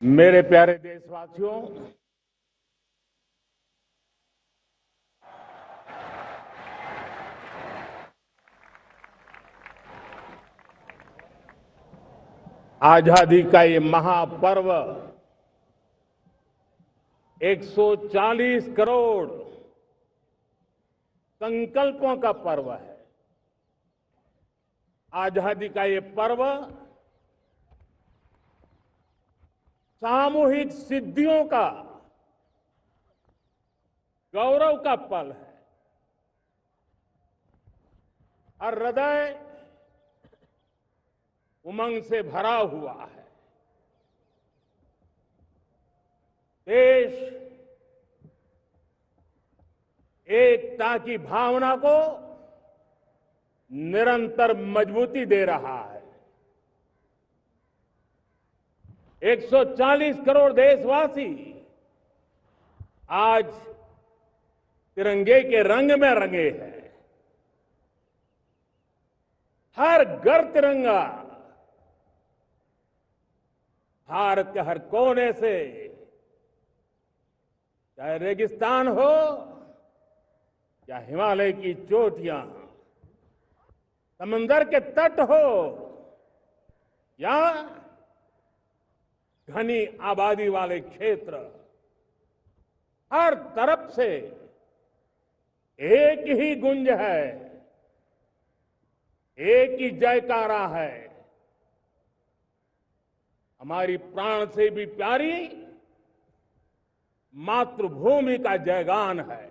मेरे प्यारे देशवासियों, आजादी का ये महापर्व 140 करोड़ संकल्पों का पर्व है। आजादी का ये पर्व सामूहिक सिद्धियों का गौरव का पल है। हर हृदय उमंग से भरा हुआ है। देश एकता की भावना को निरंतर मजबूती दे रहा है। 140 करोड़ देशवासी आज तिरंगे के रंग में रंगे हैं। हर घर तिरंगा, भारत के हर कोने से, चाहे रेगिस्तान हो या हिमालय की चोटियां, समंदर के तट हो या घनी आबादी वाले क्षेत्र, हर तरफ से एक ही गुंज है, एक ही जयकारा है। हमारी प्राण से भी प्यारी मातृभूमि का जयगान है।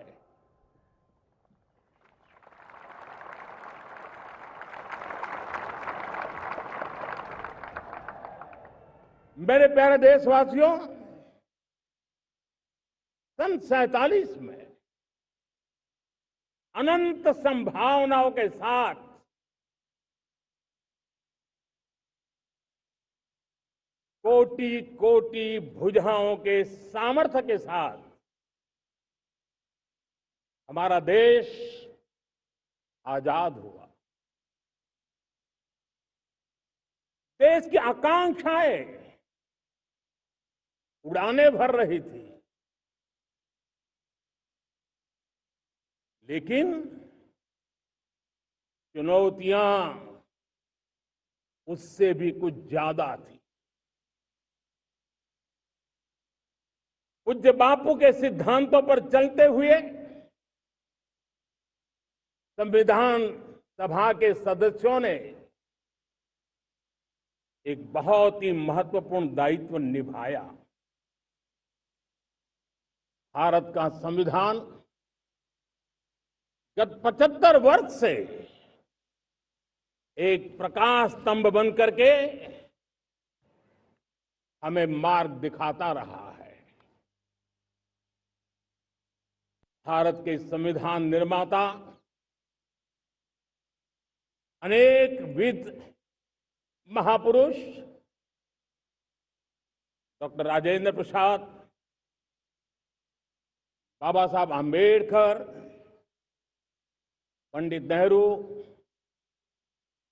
मेरे प्यारे देशवासियों, सन 47 में अनंत संभावनाओं के साथ कोटि कोटि भुजाओं के सामर्थ्य के साथ हमारा देश आजाद हुआ। देश की आकांक्षाएं उड़ाने भर रही थी, लेकिन चुनौतियां उससे भी कुछ ज्यादा थी। पूज्य बापू के सिद्धांतों पर चलते हुए संविधान सभा के सदस्यों ने एक बहुत ही महत्वपूर्ण दायित्व निभाया। भारत का संविधान गत 75 वर्ष से एक प्रकाश स्तंभ बन करके हमें मार्ग दिखाता रहा है। भारत के संविधान निर्माता अनेक विद महापुरुष डॉक्टर राजेंद्र प्रसाद, बाबा साहब आंबेडकर, पंडित नेहरू,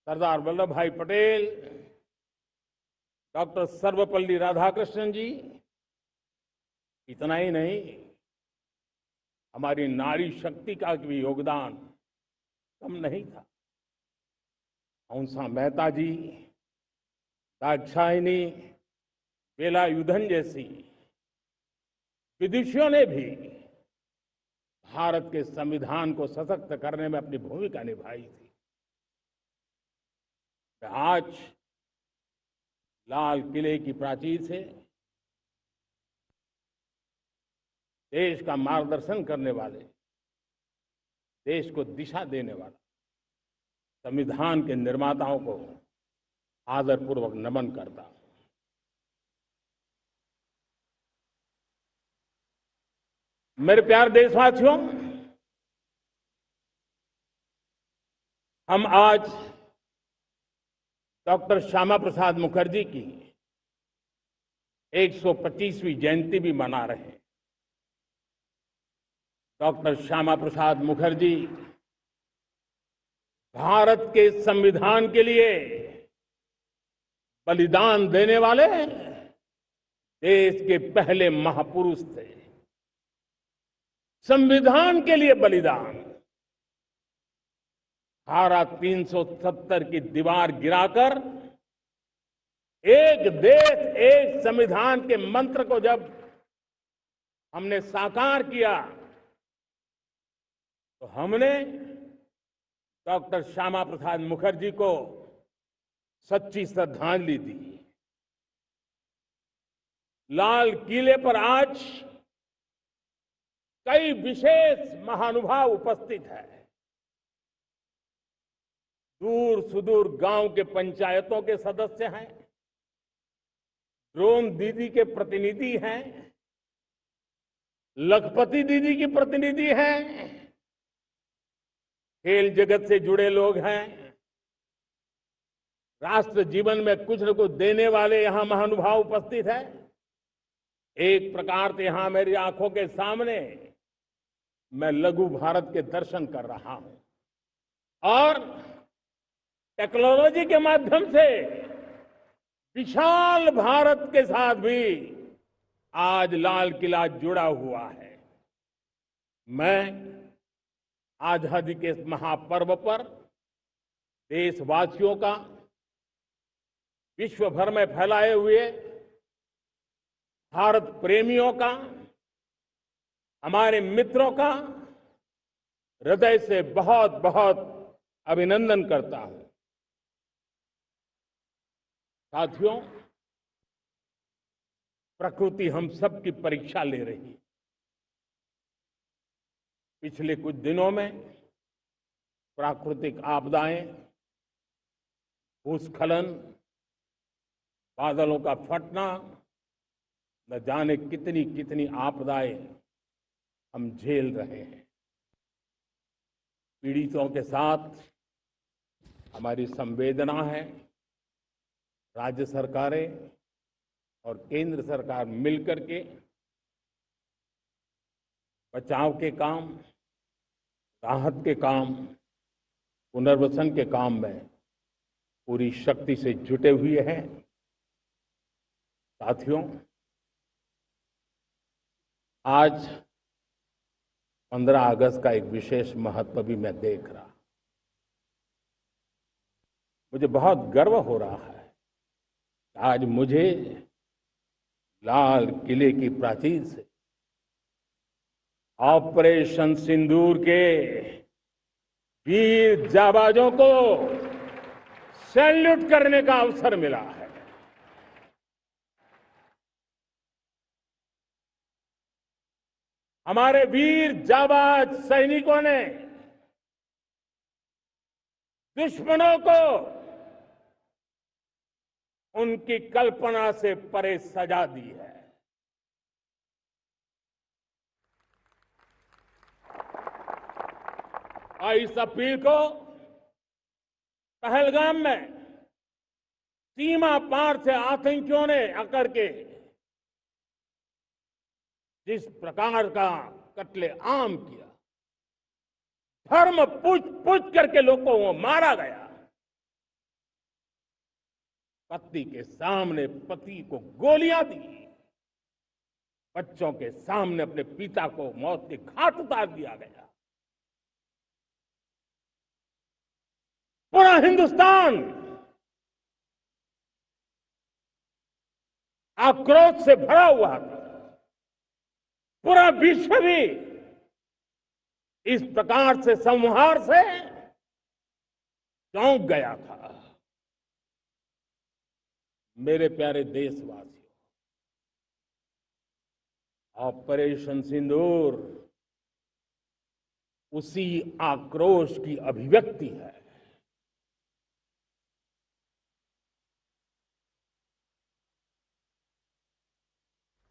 सरदार वल्लभ भाई पटेल, डॉक्टर सर्वपल्ली राधाकृष्णन जी, इतना ही नहीं, हमारी नारी शक्ति का भी योगदान कम नहीं था। हंसा मेहता जी, दाक्षायणी, वेलायुधन जैसी विदुषियों ने भी भारत के संविधान को सशक्त करने में अपनी भूमिका निभाई थी। आज लाल किले की प्राचीर से देश का मार्गदर्शन करने वाले, देश को दिशा देने वाला संविधान के निर्माताओं को आदरपूर्वक नमन करता हूं। मेरे प्यारे देशवासियों, हम आज डॉक्टर श्यामा प्रसाद मुखर्जी की 125वीं जयंती भी मना रहे हैं। डॉक्टर श्यामा प्रसाद मुखर्जी भारत के संविधान के लिए बलिदान देने वाले देश के पहले महापुरुष थे। संविधान के लिए बलिदान, धारा 370 की दीवार गिराकर एक देश एक संविधान के मंत्र को जब हमने साकार किया तो हमने डॉक्टर श्यामा प्रसाद मुखर्जी को सच्ची श्रद्धांजलि दी। लाल किले पर आज कई विशेष महानुभाव उपस्थित हैं। दूर सुदूर गांव के पंचायतों के सदस्य हैं, ड्रोन दीदी के प्रतिनिधि हैं, लखपति दीदी की प्रतिनिधि हैं, खेल जगत से जुड़े लोग हैं, राष्ट्र जीवन में कुछ न कुछ देने वाले यहां महानुभाव उपस्थित हैं। एक प्रकार से यहां मेरी आंखों के सामने मैं लघु भारत के दर्शन कर रहा हूं और टेक्नोलॉजी के माध्यम से विशाल भारत के साथ भी आज लाल किला जुड़ा हुआ है। मैं आजादी के इस महापर्व पर देशवासियों का, विश्व भर में फैलाए हुए भारत प्रेमियों का, हमारे मित्रों का हृदय से बहुत बहुत अभिनंदन करता हूं। साथियों, प्रकृति हम सब की परीक्षा ले रही है। पिछले कुछ दिनों में प्राकृतिक आपदाएं, भूस्खलन, बादलों का फटना, न जाने कितनी कितनी आपदाएं हम झेल रहे हैं। पीड़ितों के साथ हमारी संवेदना है। राज्य सरकारें और केंद्र सरकार मिलकर के बचाव के काम, राहत के काम, पुनर्वसन के काम में पूरी शक्ति से जुटे हुए हैं। साथियों, आज 15 अगस्त का एक विशेष महत्व भी मैं देख रहा। मुझे बहुत गर्व हो रहा है। आज मुझे लाल किले की प्राचीर से ऑपरेशन सिंदूर के वीर जाबाजों को सैल्यूट करने का अवसर मिला है। हमारे वीर जाबाज सैनिकों ने दुश्मनों को उनकी कल्पना से परे सजा दी है। और इस अपील को पहलगाम में सीमा पार से आतंकियों ने आकर के जिस प्रकार का कत्ले आम किया, धर्म पूछ करके लोगों को मारा गया। पत्नी के सामने पति को गोलियां दी, बच्चों के सामने अपने पिता को मौत के घाट उतार दिया गया। पूरा हिंदुस्तान आक्रोश से भरा हुआ था। पूरा विश्व भी इस प्रकार से संहार से चौंक गया था। मेरे प्यारे देशवासियों, ऑपरेशन सिंदूर उसी आक्रोश की अभिव्यक्ति है।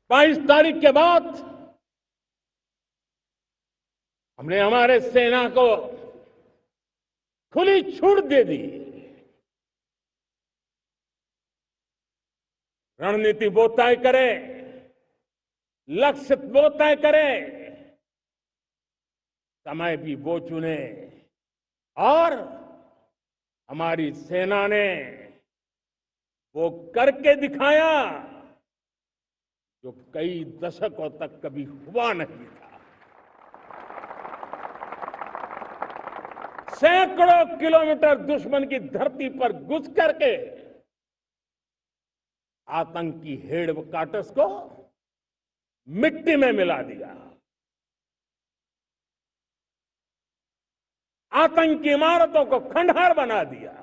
22 तारीख के बाद हमने हमारे सेना को खुली छूट दे दी। रणनीति वो तय करे, लक्ष्य वो तय करे, समय भी वो चुने और हमारी सेना ने वो करके दिखाया। जो कई दशकों तक कभी हुआ नहीं था। सैकड़ों किलोमीटर दुश्मन की धरती पर घुस करके आतंकी हेडक्वार्टर्स को मिट्टी में मिला दिया, आतंकी इमारतों को खंडहर बना दिया।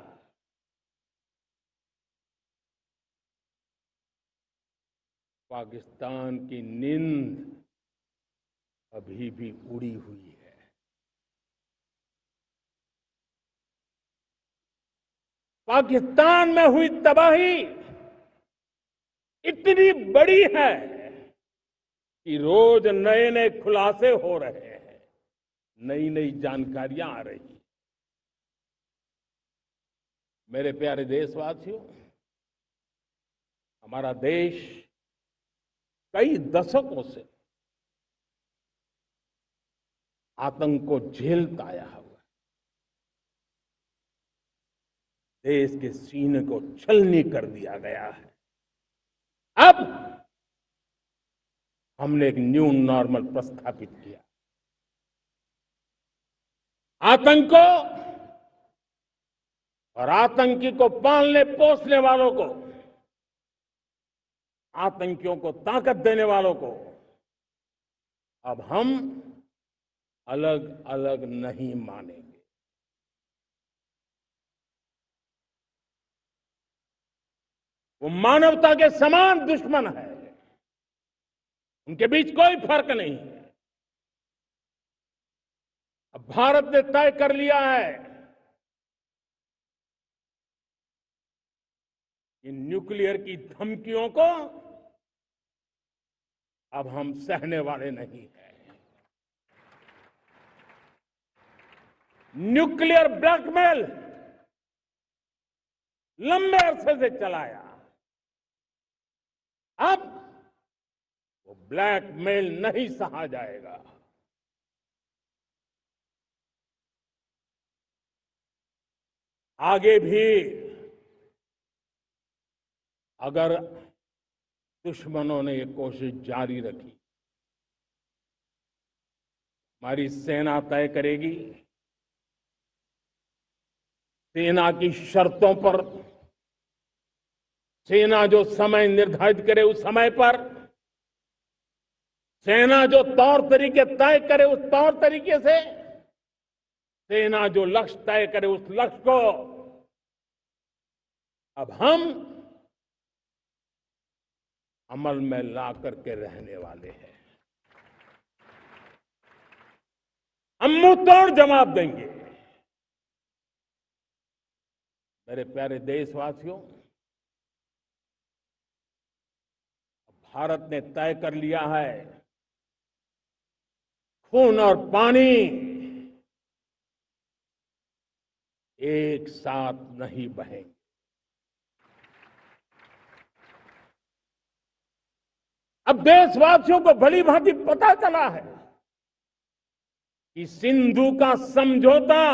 पाकिस्तान की नींद अभी भी उड़ी हुई है। पाकिस्तान में हुई तबाही इतनी बड़ी है कि रोज नए नए खुलासे हो रहे हैं, नई नई जानकारियां आ रही हैं। मेरे प्यारे देशवासियों, हमारा देश कई दशकों से आतंक को झेलता आया हुआ है। देश के सीने को छलनी कर दिया गया है। अब हमने एक न्यू नॉर्मल प्रस्थापित किया। आतंक को और आतंकी को पालने पोसने वालों को, आतंकियों को ताकत देने वालों को अब हम अलग अलग नहीं मानेंगे। वो मानवता के समान दुश्मन है, उनके बीच कोई फर्क नहीं है। अब भारत ने तय कर लिया है कि न्यूक्लियर की धमकियों को अब हम सहने वाले नहीं हैं। न्यूक्लियर ब्लैकमेल लंबे अरसे से चलाया, अब वो ब्लैकमेल नहीं सहा जाएगा। आगे भी अगर दुश्मनों ने ये कोशिश जारी रखी, हमारी सेना तय करेगी, सेना की शर्तों पर, सेना जो समय निर्धारित करे उस समय पर, सेना जो तौर तरीके तय करे उस तौर तरीके से, सेना जो लक्ष्य तय करे उस लक्ष्य को अब हम अमल में ला करके रहने वाले हैं। हम मुंह तोड़ जवाब देंगे। मेरे प्यारे देशवासियों, भारत ने तय कर लिया है, खून और पानी एक साथ नहीं बहेंगे। अब देशवासियों को भली भांति पता चला है कि सिंधु का समझौता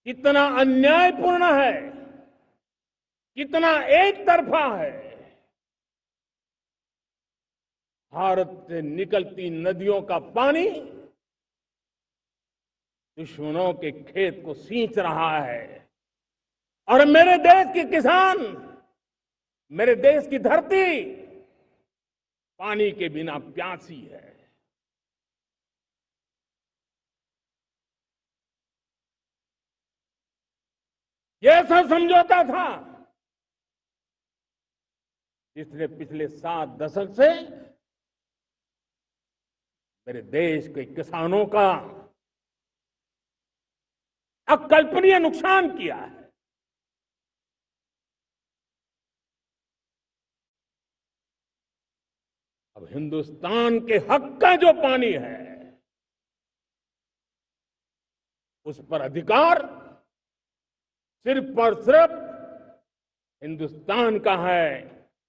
कितना अन्यायपूर्ण है, कितना एक तरफा है। भारत से निकलती नदियों का पानी दुश्मनों के खेत को सींच रहा है और मेरे देश के किसान, मेरे देश की धरती पानी के बिना प्यासी है। ये ऐसा समझौता था जिसने पिछले 7 दशक से मेरे देश के किसानों का अकल्पनीय नुकसान किया है। अब हिंदुस्तान के हक का जो पानी है उस पर अधिकार सिर्फ और सिर्फ हिंदुस्तान का है,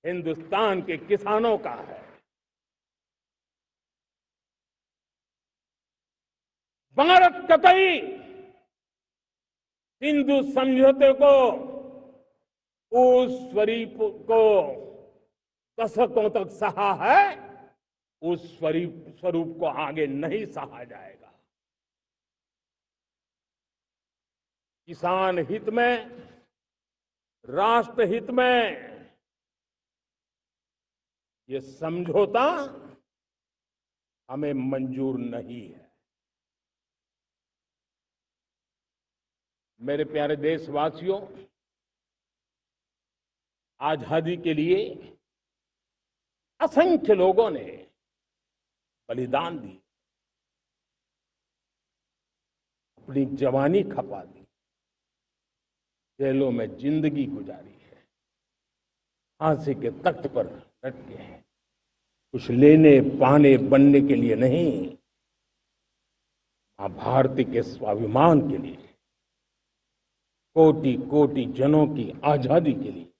हिंदुस्तान के किसानों का है। भारत कतई सिंधु समझौते को, उस स्वरूप को दशकों तक सहा है, उस स्वरूप को आगे नहीं सहा जाएगा। किसान हित में, राष्ट्र हित में ये समझौता हमें मंजूर नहीं है। मेरे प्यारे देशवासियों, आजादी के लिए असंख्य लोगों ने बलिदान दी, अपनी जवानी खपा दी, जेलों में जिंदगी गुजारी है, फांसी के तख्त पर लटके हैं, कुछ लेने पाने बनने के लिए नहीं, मां भारती के स्वाभिमान के लिए, कोटि कोटि जनों की आजादी के लिए,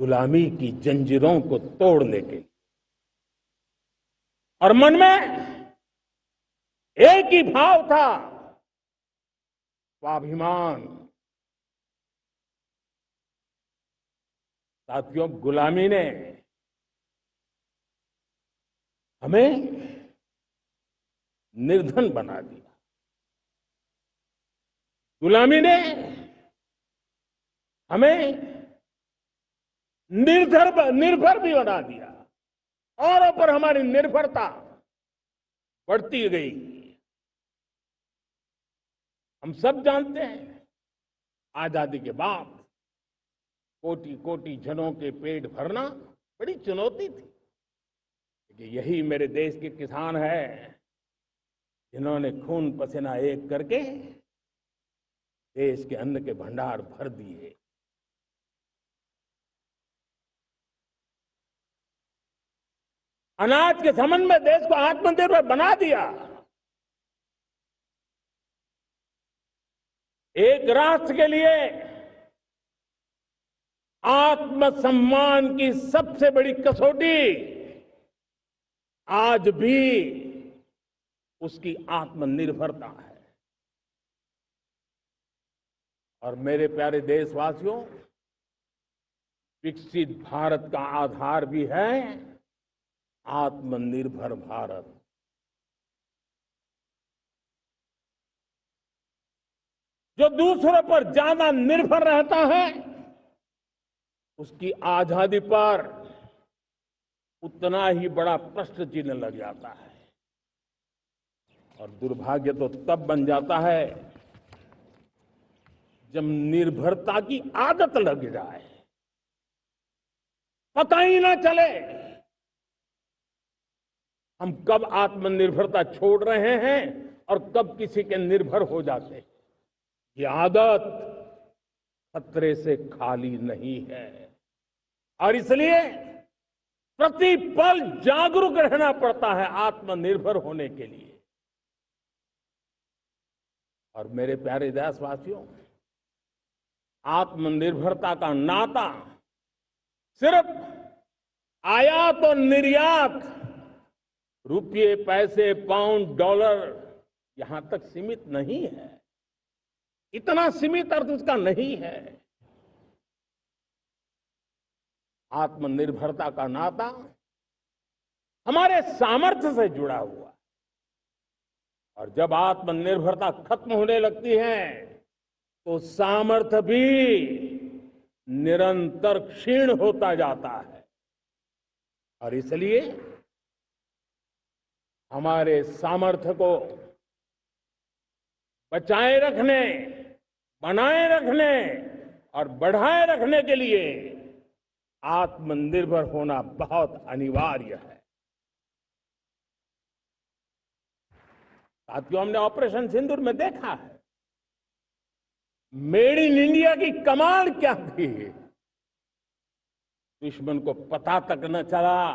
गुलामी की जंजीरों को तोड़ने के लिए। और मन में एक ही भाव था, स्वाभिमान। साथियों, गुलामी ने हमें निर्धन बना दिया, गुलामी ने हमें निर्भर भी बना दिया, औरों पर हमारी निर्भरता बढ़ती गई। हम सब जानते हैं, आजादी के बाद कोटि कोटि जनों के पेट भरना बड़ी चुनौती थी। लेकिन यही मेरे देश के किसान हैं जिन्होंने खून पसीना एक करके देश के अन्न के भंडार भर दिए। अनाज के संबंध में देश को आत्मनिर्भर बना दिया। एक राष्ट्र के लिए आत्मसम्मान की सबसे बड़ी कसौटी आज भी उसकी आत्मनिर्भरता है। और मेरे प्यारे देशवासियों, विकसित भारत का आधार भी है आत्मनिर्भर भारत। जो दूसरों पर ज्यादा निर्भर रहता है, उसकी आजादी पर उतना ही बड़ा प्रश्न चिन्ह लग जाता है। और दुर्भाग्य तो तब बन जाता है जब निर्भरता की आदत लग जाए, पता ही ना चले हम कब आत्मनिर्भरता छोड़ रहे हैं और कब किसी के निर्भर हो जाते हैं। ये आदत खतरे से खाली नहीं है और इसलिए प्रतिपल जागरूक रहना पड़ता है आत्मनिर्भर होने के लिए। और मेरे प्यारे देशवासियों, आत्मनिर्भरता का नाता सिर्फ आयात और निर्यात, रुपये, पैसे, पाउंड, डॉलर यहां तक सीमित नहीं है। इतना सीमित अर्थ उसका नहीं है। आत्मनिर्भरता का नाता हमारे सामर्थ्य से जुड़ा हुआ है। और जब आत्मनिर्भरता खत्म होने लगती है तो सामर्थ्य भी निरंतर क्षीण होता जाता है। और इसलिए हमारे सामर्थ्य को बचाए रखने, बनाए रखने और बढ़ाए रखने के लिए आत्मनिर्भर होना बहुत अनिवार्य है। साथियों, हमने ऑपरेशन सिंदूर में देखा है मेड इन इंडिया की कमाल क्या थी। दुश्मन को पता तक न चला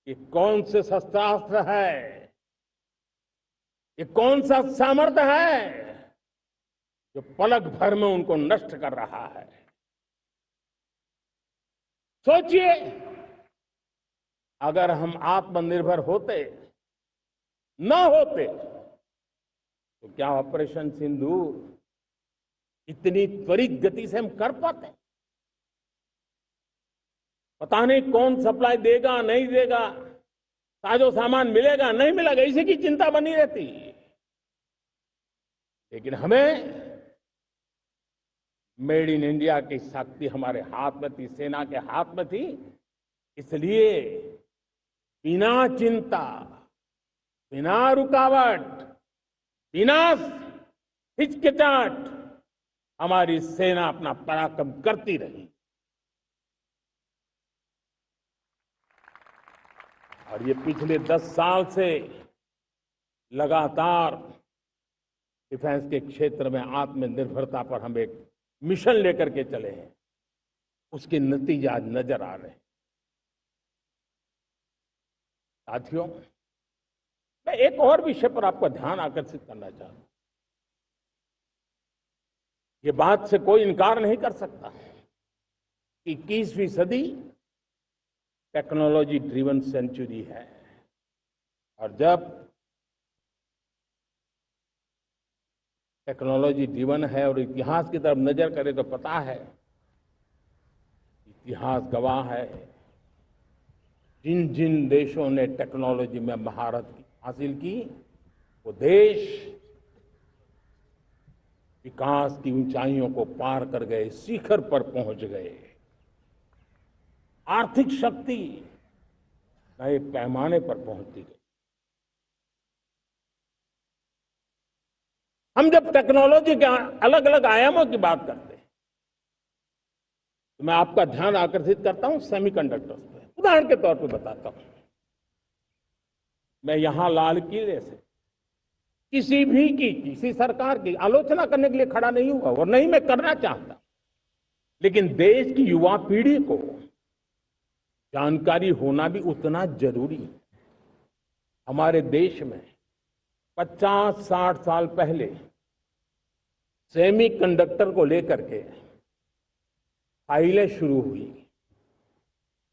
कि कौन से शस्त्रास्त्र है, ये कौन सा सामर्थ्य है जो पलक भर में उनको नष्ट कर रहा है। सोचिए, अगर हम आत्मनिर्भर होते, न होते, तो क्या ऑपरेशन सिंदूर इतनी त्वरित गति से हम कर पाते? पता नहीं कौन सप्लाई देगा नहीं देगा, साजो सामान मिलेगा नहीं मिलेगा, इसी की चिंता बनी रहती। लेकिन हमें मेड इन इंडिया की शक्ति हमारे हाथ में थी, सेना के हाथ में थी। इसलिए बिना चिंता, बिना रुकावट, बिना हिचकिचाहट हमारी सेना अपना पराक्रम करती रही। और ये पिछले 10 साल से लगातार डिफेंस के क्षेत्र में आत्मनिर्भरता पर हम एक मिशन लेकर के चले हैं, उसके नतीजे आज नजर आ रहे हैं। साथियों, मैं एक और विषय पर आपका ध्यान आकर्षित करना चाहता हूं। ये बात से कोई इनकार नहीं कर सकता कि 21वीं सदी टेक्नोलॉजी ड्रिवन सेंचुरी है। और जब टेक्नोलॉजी ड्रिवन है और इतिहास की तरफ नजर करें तो पता है, इतिहास गवाह है, जिन जिन देशों ने टेक्नोलॉजी में महारत हासिल की, वो देश विकास की ऊंचाइयों को पार कर गए, शिखर पर पहुंच गए। आर्थिक शक्ति नए पैमाने पर पहुंचती गई। हम जब टेक्नोलॉजी के अलग अलग आयामों की बात करते हैं तो मैं आपका ध्यान आकर्षित करता हूं सेमीकंडक्टर्स पे। उदाहरण के तौर पे बताता हूं, मैं यहां लाल किले से किसी सरकार की आलोचना करने के लिए खड़ा नहीं हुआ और नहीं मैं करना चाहता, लेकिन देश की युवा पीढ़ी को जानकारी होना भी उतना जरूरी है। हमारे देश में 50-60 साल पहले सेमीकंडक्टर को लेकर के फाइलें शुरू हुई।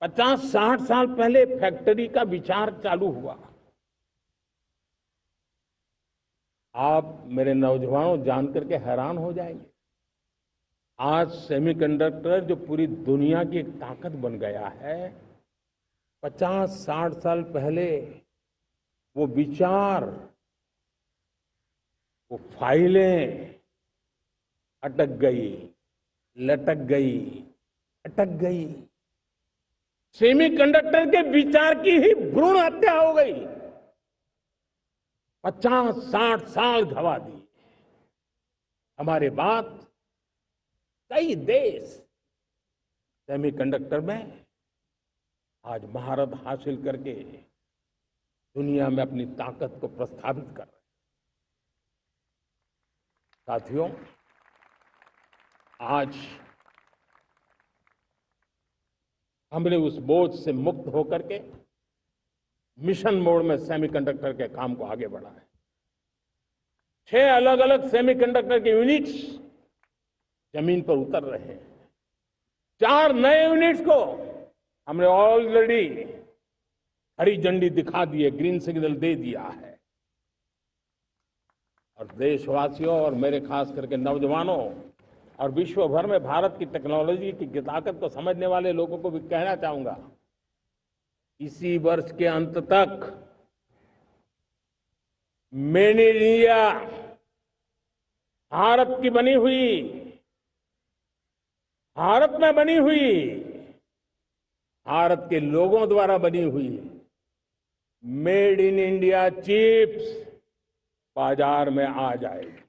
50-60 साल पहले फैक्ट्री का विचार चालू हुआ। आप मेरे नौजवानों जानकर के हैरान हो जाएंगे, आज सेमीकंडक्टर जो पूरी दुनिया की एक ताकत बन गया है, 50-60 साल पहले वो विचार, वो फाइलें अटक गई, लटक गई, अटक गई। सेमीकंडक्टर के विचार की ही भ्रूण हत्या हो गई। 50-60 साल गवा दिए। हमारे बाद कई देश सेमीकंडक्टर में आज महारत हासिल करके दुनिया में अपनी ताकत को प्रस्थापित कर रहे हैं। साथियों, आज हमने उस बोझ से मुक्त होकर के मिशन मोड में सेमीकंडक्टर के काम को आगे बढ़ाया। 6 अलग अलग सेमीकंडक्टर के यूनिट्स जमीन पर उतर रहे हैं। 4 नए यूनिट्स को हमने ऑलरेडी हरी झंडी दिखा दी है, ग्रीन सिग्नल दे दिया है। और देशवासियों और मेरे खास करके नौजवानों और विश्व भर में भारत की टेक्नोलॉजी की ताकत को समझने वाले लोगों को भी कहना चाहूंगा, इसी वर्ष के अंत तक मेड इन इंडिया, भारत की बनी हुई, भारत में बनी हुई, भारत के लोगों द्वारा बनी हुई मेड इन इंडिया चिप्स बाजार में आ जाएगी।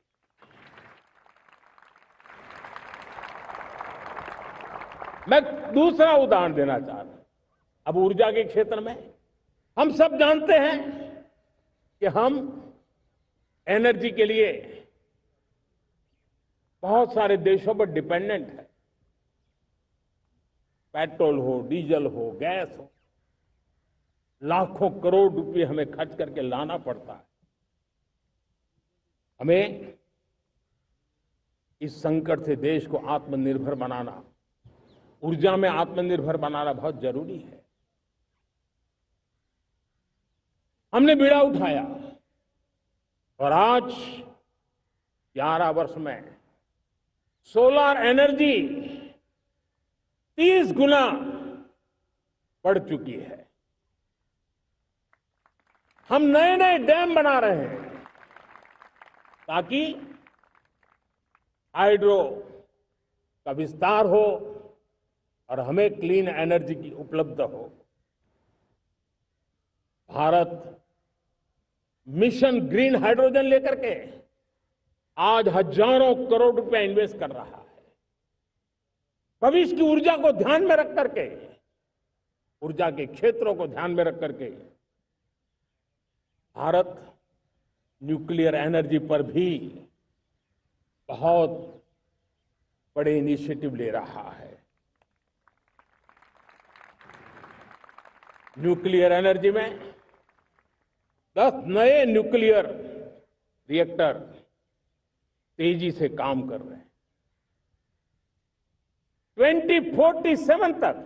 मैं दूसरा उदाहरण देना चाहता हूं। अब ऊर्जा के क्षेत्र में हम सब जानते हैं कि हम एनर्जी के लिए बहुत सारे देशों पर डिपेंडेंट है। पेट्रोल हो, डीजल हो, गैस हो, लाखों करोड़ रुपए हमें खर्च करके लाना पड़ता है। हमें इस संकट से देश को आत्मनिर्भर बनाना, ऊर्जा में आत्मनिर्भर बनाना बहुत जरूरी है। हमने बीड़ा उठाया और आज 11 वर्ष में सोलर एनर्जी 30 गुना बढ़ चुकी है। हम नए नए डैम बना रहे हैं ताकि हाइड्रो का विस्तार हो और हमें क्लीन एनर्जी की उपलब्ध हो। भारत मिशन ग्रीन हाइड्रोजन लेकर के आज हजारों करोड़ रुपए इन्वेस्ट कर रहा है। भविष्य की ऊर्जा को ध्यान में रख करके, ऊर्जा के क्षेत्रों को ध्यान में रख करके भारत न्यूक्लियर एनर्जी पर भी बहुत बड़े इनिशिएटिव ले रहा है। न्यूक्लियर एनर्जी में 10 नए न्यूक्लियर रिएक्टर तेजी से काम कर रहे हैं। 2047 तक,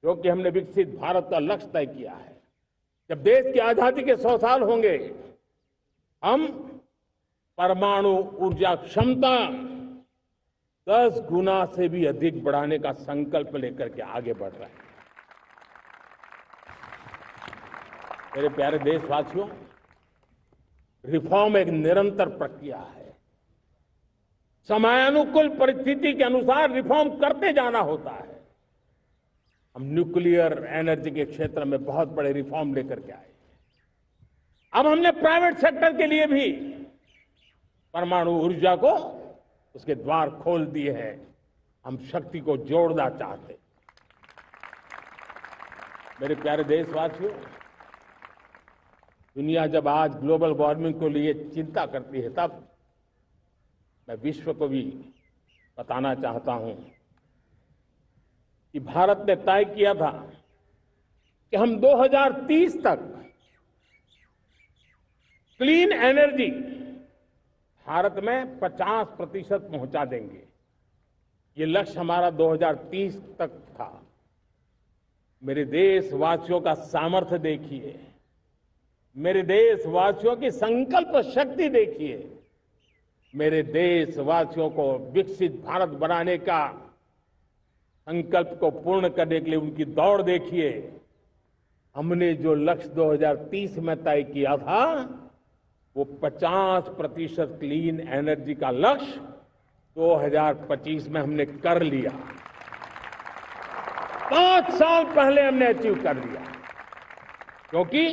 जो कि हमने विकसित भारत का लक्ष्य तय किया है, जब देश की आजादी के 100 साल होंगे, हम परमाणु ऊर्जा क्षमता 10 गुना से भी अधिक बढ़ाने का संकल्प लेकर के आगे बढ़ रहे हैं। मेरे प्यारे देशवासियों, रिफॉर्म एक निरंतर प्रक्रिया है। समयानुकूल परिस्थिति के अनुसार रिफॉर्म करते जाना होता है। हम न्यूक्लियर एनर्जी के क्षेत्र में बहुत बड़े रिफॉर्म लेकर के आए। अब हमने प्राइवेट सेक्टर के लिए भी परमाणु ऊर्जा को उसके द्वार खोल दिए हैं। हम शक्ति को जोड़ना चाहते। मेरे प्यारे देशवासियों, दुनिया जब आज ग्लोबल वार्मिंग को लिए चिंता करती है, तब मैं विश्व को भी बताना चाहता हूं कि भारत ने तय किया था कि हम 2030 तक क्लीन एनर्जी भारत में 50% पहुंचा देंगे। ये लक्ष्य हमारा 2030 तक था। मेरे देशवासियों का सामर्थ्य देखिए, मेरे देशवासियों की संकल्प शक्ति देखिए, मेरे देशवासियों को विकसित भारत बनाने का संकल्प को पूर्ण करने के लिए उनकी दौड़ देखिए। हमने जो लक्ष्य 2030 में तय किया था, वो 50% क्लीन एनर्जी का लक्ष्य 2025 में हमने कर लिया। 5 साल पहले हमने अचीव कर लिया, क्योंकि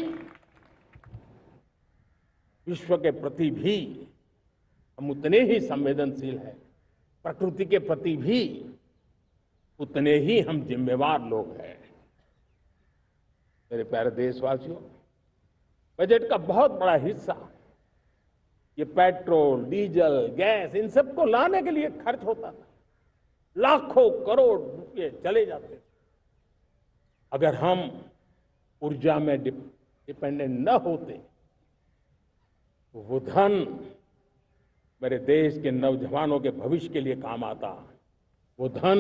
विश्व के प्रति भी हम उतने ही संवेदनशील हैं, प्रकृति के प्रति भी उतने ही हम जिम्मेवार लोग हैं। मेरे प्यारे देशवासियों, बजट का बहुत बड़ा हिस्सा ये पेट्रोल, डीजल, गैस, इन सब को लाने के लिए खर्च होता था। लाखों करोड़ रुपए चले जाते थे। अगर हम ऊर्जा में डिपेंडेंट न होते, तो वो धन मेरे देश के नौजवानों के भविष्य के लिए काम आता। वो धन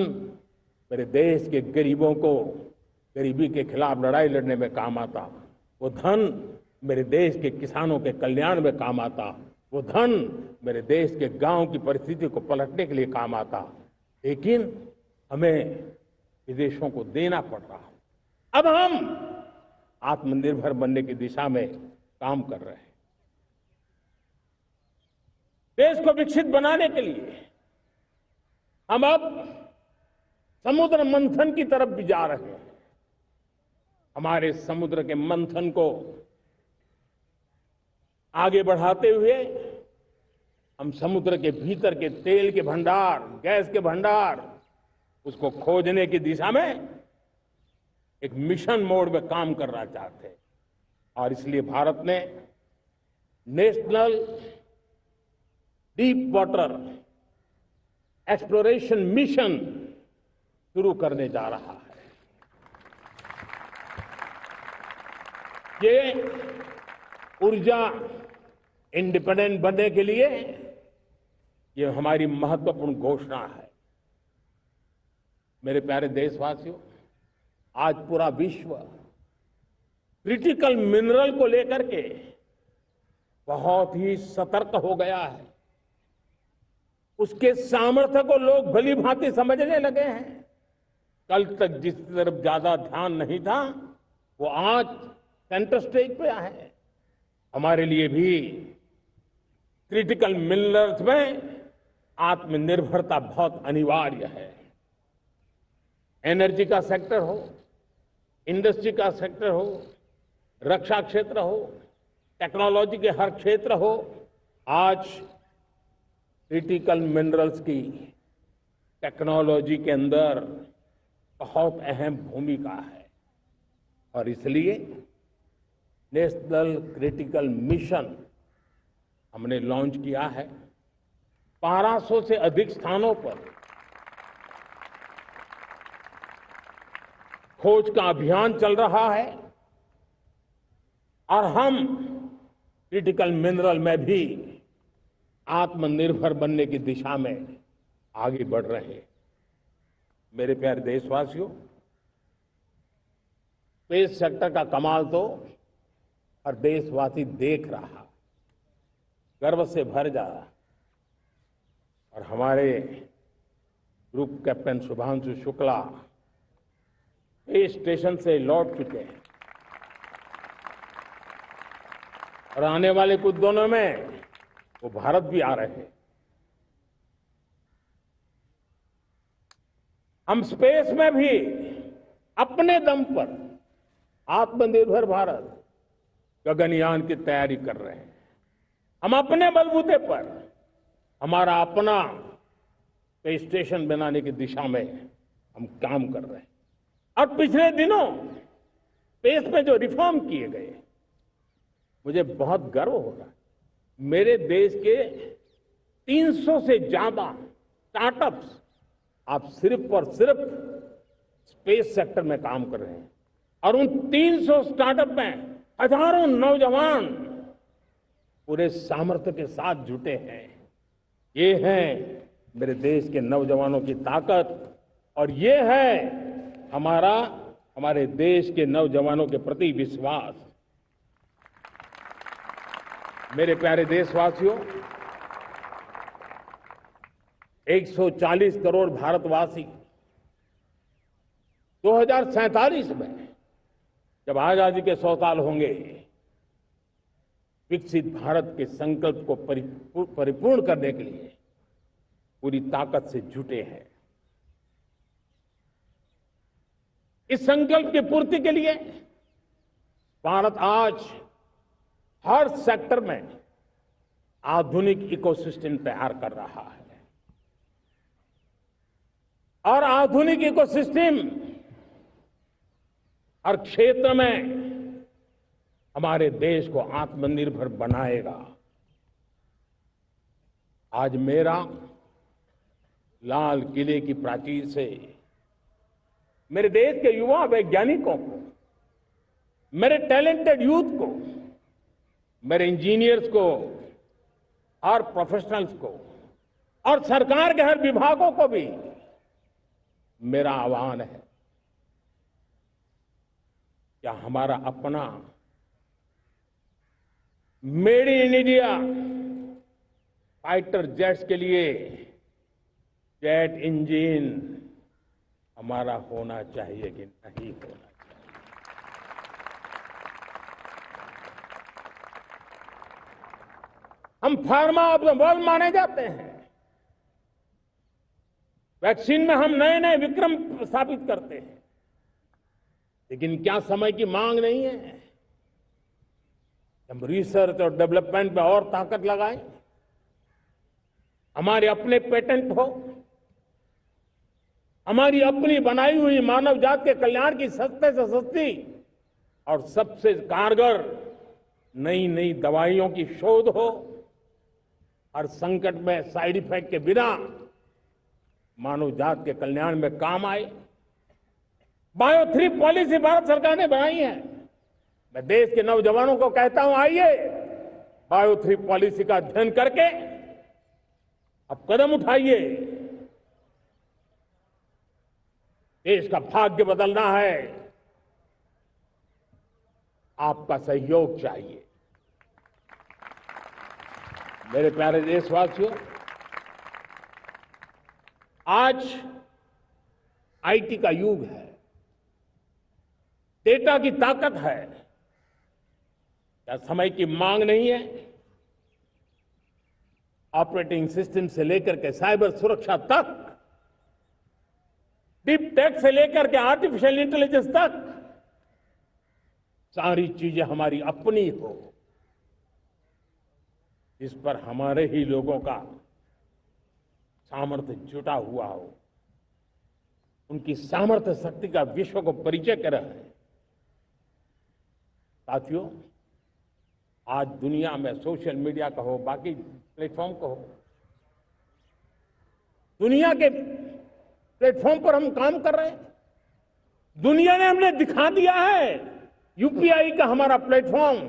मेरे देश के गरीबों को गरीबी के खिलाफ लड़ाई लड़ने में काम आता। वो धन मेरे देश के किसानों के कल्याण में काम आता। वो धन मेरे देश के गांव की परिस्थिति को पलटने के लिए काम आता। लेकिन हमें विदेशों को देना पड़ रहा। अब हम आत्मनिर्भर बनने की दिशा में काम कर रहे हैं। देश को विकसित बनाने के लिए हम अब समुद्र मंथन की तरफ भी जा रहे हैं। हमारे समुद्र के मंथन को आगे बढ़ाते हुए हम समुद्र के भीतर के तेल के भंडार, गैस के भंडार, उसको खोजने की दिशा में एक मिशन मोड में काम करना चाहते हैं। और इसलिए भारत ने national deep water exploration mission शुरू करने जा रहा है। ये ऊर्जा इंडिपेंडेंट बनने के लिए ये हमारी महत्वपूर्ण घोषणा है। मेरे प्यारे देशवासियों, आज पूरा विश्व क्रिटिकल मिनरल को लेकर के बहुत ही सतर्क हो गया है। उसके सामर्थ्य को लोग भली भांति समझने लगे हैं। कल तक जिस तरफ ज्यादा ध्यान नहीं था, वो आज सेंटर स्टेज पे है। हमारे लिए भी क्रिटिकल मिनरल्स में आत्मनिर्भरता बहुत अनिवार्य है। एनर्जी का सेक्टर हो, इंडस्ट्री का सेक्टर हो, रक्षा क्षेत्र हो, टेक्नोलॉजी के हर क्षेत्र हो, आज क्रिटिकल मिनरल्स की टेक्नोलॉजी के अंदर बहुत अहम भूमिका है। और इसलिए नेशनल क्रिटिकल मिशन हमने लॉन्च किया है। 1200 से अधिक स्थानों पर खोज का अभियान चल रहा है और हम क्रिटिकल मिनरल में भी आत्मनिर्भर बनने की दिशा में आगे बढ़ रहे हैं। मेरे प्यारे देशवासियों, स्पेस सेक्टर का कमाल तो हर देशवासी देख रहा, गर्व से भर जा रहा। और हमारे group captain Shubhanshu Shukla space station से लौट चुके हैं और आने वाले कुछ दिनों में वो भारत भी आ रहे हैं। हम स्पेस में भी अपने दम पर आत्मनिर्भर भारत गगनयान की तैयारी कर रहे हैं। हम अपने बलबूते पर हमारा अपना स्पेस स्टेशन बनाने की दिशा में हम काम कर रहे हैं। और पिछले दिनों स्पेस में जो रिफॉर्म किए गए, मुझे बहुत गर्व हो रहा है। मेरे देश के 300 से ज्यादा स्टार्टअप्स आप सिर्फ और सिर्फ स्पेस सेक्टर में काम कर रहे हैं और उन 300 स्टार्टअप में हजारों नौजवान पूरे सामर्थ्य के साथ जुटे हैं। ये है मेरे देश के नौजवानों की ताकत और ये है हमारे देश के नौजवानों के प्रति विश्वास। मेरे प्यारे देशवासियों, 140 करोड़ भारतवासी 2047 में जब आजादी के 100 साल होंगे, विकसित भारत के संकल्प को परिपूर्ण करने के लिए पूरी ताकत से जुटे हैं। इस संकल्प की पूर्ति के लिए भारत आज हर सेक्टर में आधुनिक इकोसिस्टम तैयार कर रहा है और आधुनिक इकोसिस्टम हर क्षेत्र में हमारे देश को आत्मनिर्भर बनाएगा। आज मेरा लाल किले की प्राचीर से मेरे देश के युवा वैज्ञानिकों को, मेरे टैलेंटेड यूथ को, मेरे इंजीनियर्स को और प्रोफेशनल्स को और सरकार के हर विभागों को भी मेरा आह्वान है, क्या हमारा अपना made in India fighter jets के लिए जेट इंजन हमारा होना चाहिए कि नहीं होना चाहिए? हम फार्मा ऑफ द वर्ल्ड माने जाते हैं। वैक्सीन में हम नए नए विक्रम स्थापित करते हैं, लेकिन क्या समय की मांग नहीं है? हम रिसर्च और डेवलपमेंट में और ताकत लगाएं, हमारे अपने पेटेंट हो, हमारी अपनी बनाई हुई मानव जात के कल्याण की सस्ते से सस्ती और सबसे कारगर नई नई दवाइयों की शोध हो, हर संकट में साइड इफेक्ट के बिना मानव जात के कल्याण में काम आए। बायो 3 पॉलिसी भारत सरकार ने बनाई है। मैं देश के नौजवानों को कहता हूं, आइए बायो 3 पॉलिसी का अध्ययन करके अब कदम उठाइए। देश का भाग्य बदलना है, आपका सहयोग चाहिए। मेरे प्यारे देशवासियों, आज आईटी का युग है, डेटा की ताकत है। क्या समय की मांग नहीं है? ऑपरेटिंग सिस्टम से लेकर के साइबर सुरक्षा तक, डीप टेक से लेकर के आर्टिफिशियल इंटेलिजेंस तक, सारी चीजें हमारी अपनी हो, इस पर हमारे ही लोगों का सामर्थ्य जुटा हुआ हो, उनकी सामर्थ्य शक्ति का विश्व को परिचय कराए। साथियों, आज दुनिया में सोशल मीडिया का हो, बाकी प्लेटफॉर्म का हो, दुनिया के प्लेटफॉर्म पर हम काम कर रहे हैं। दुनिया ने हमने दिखा दिया है, यूपीआई का हमारा प्लेटफॉर्म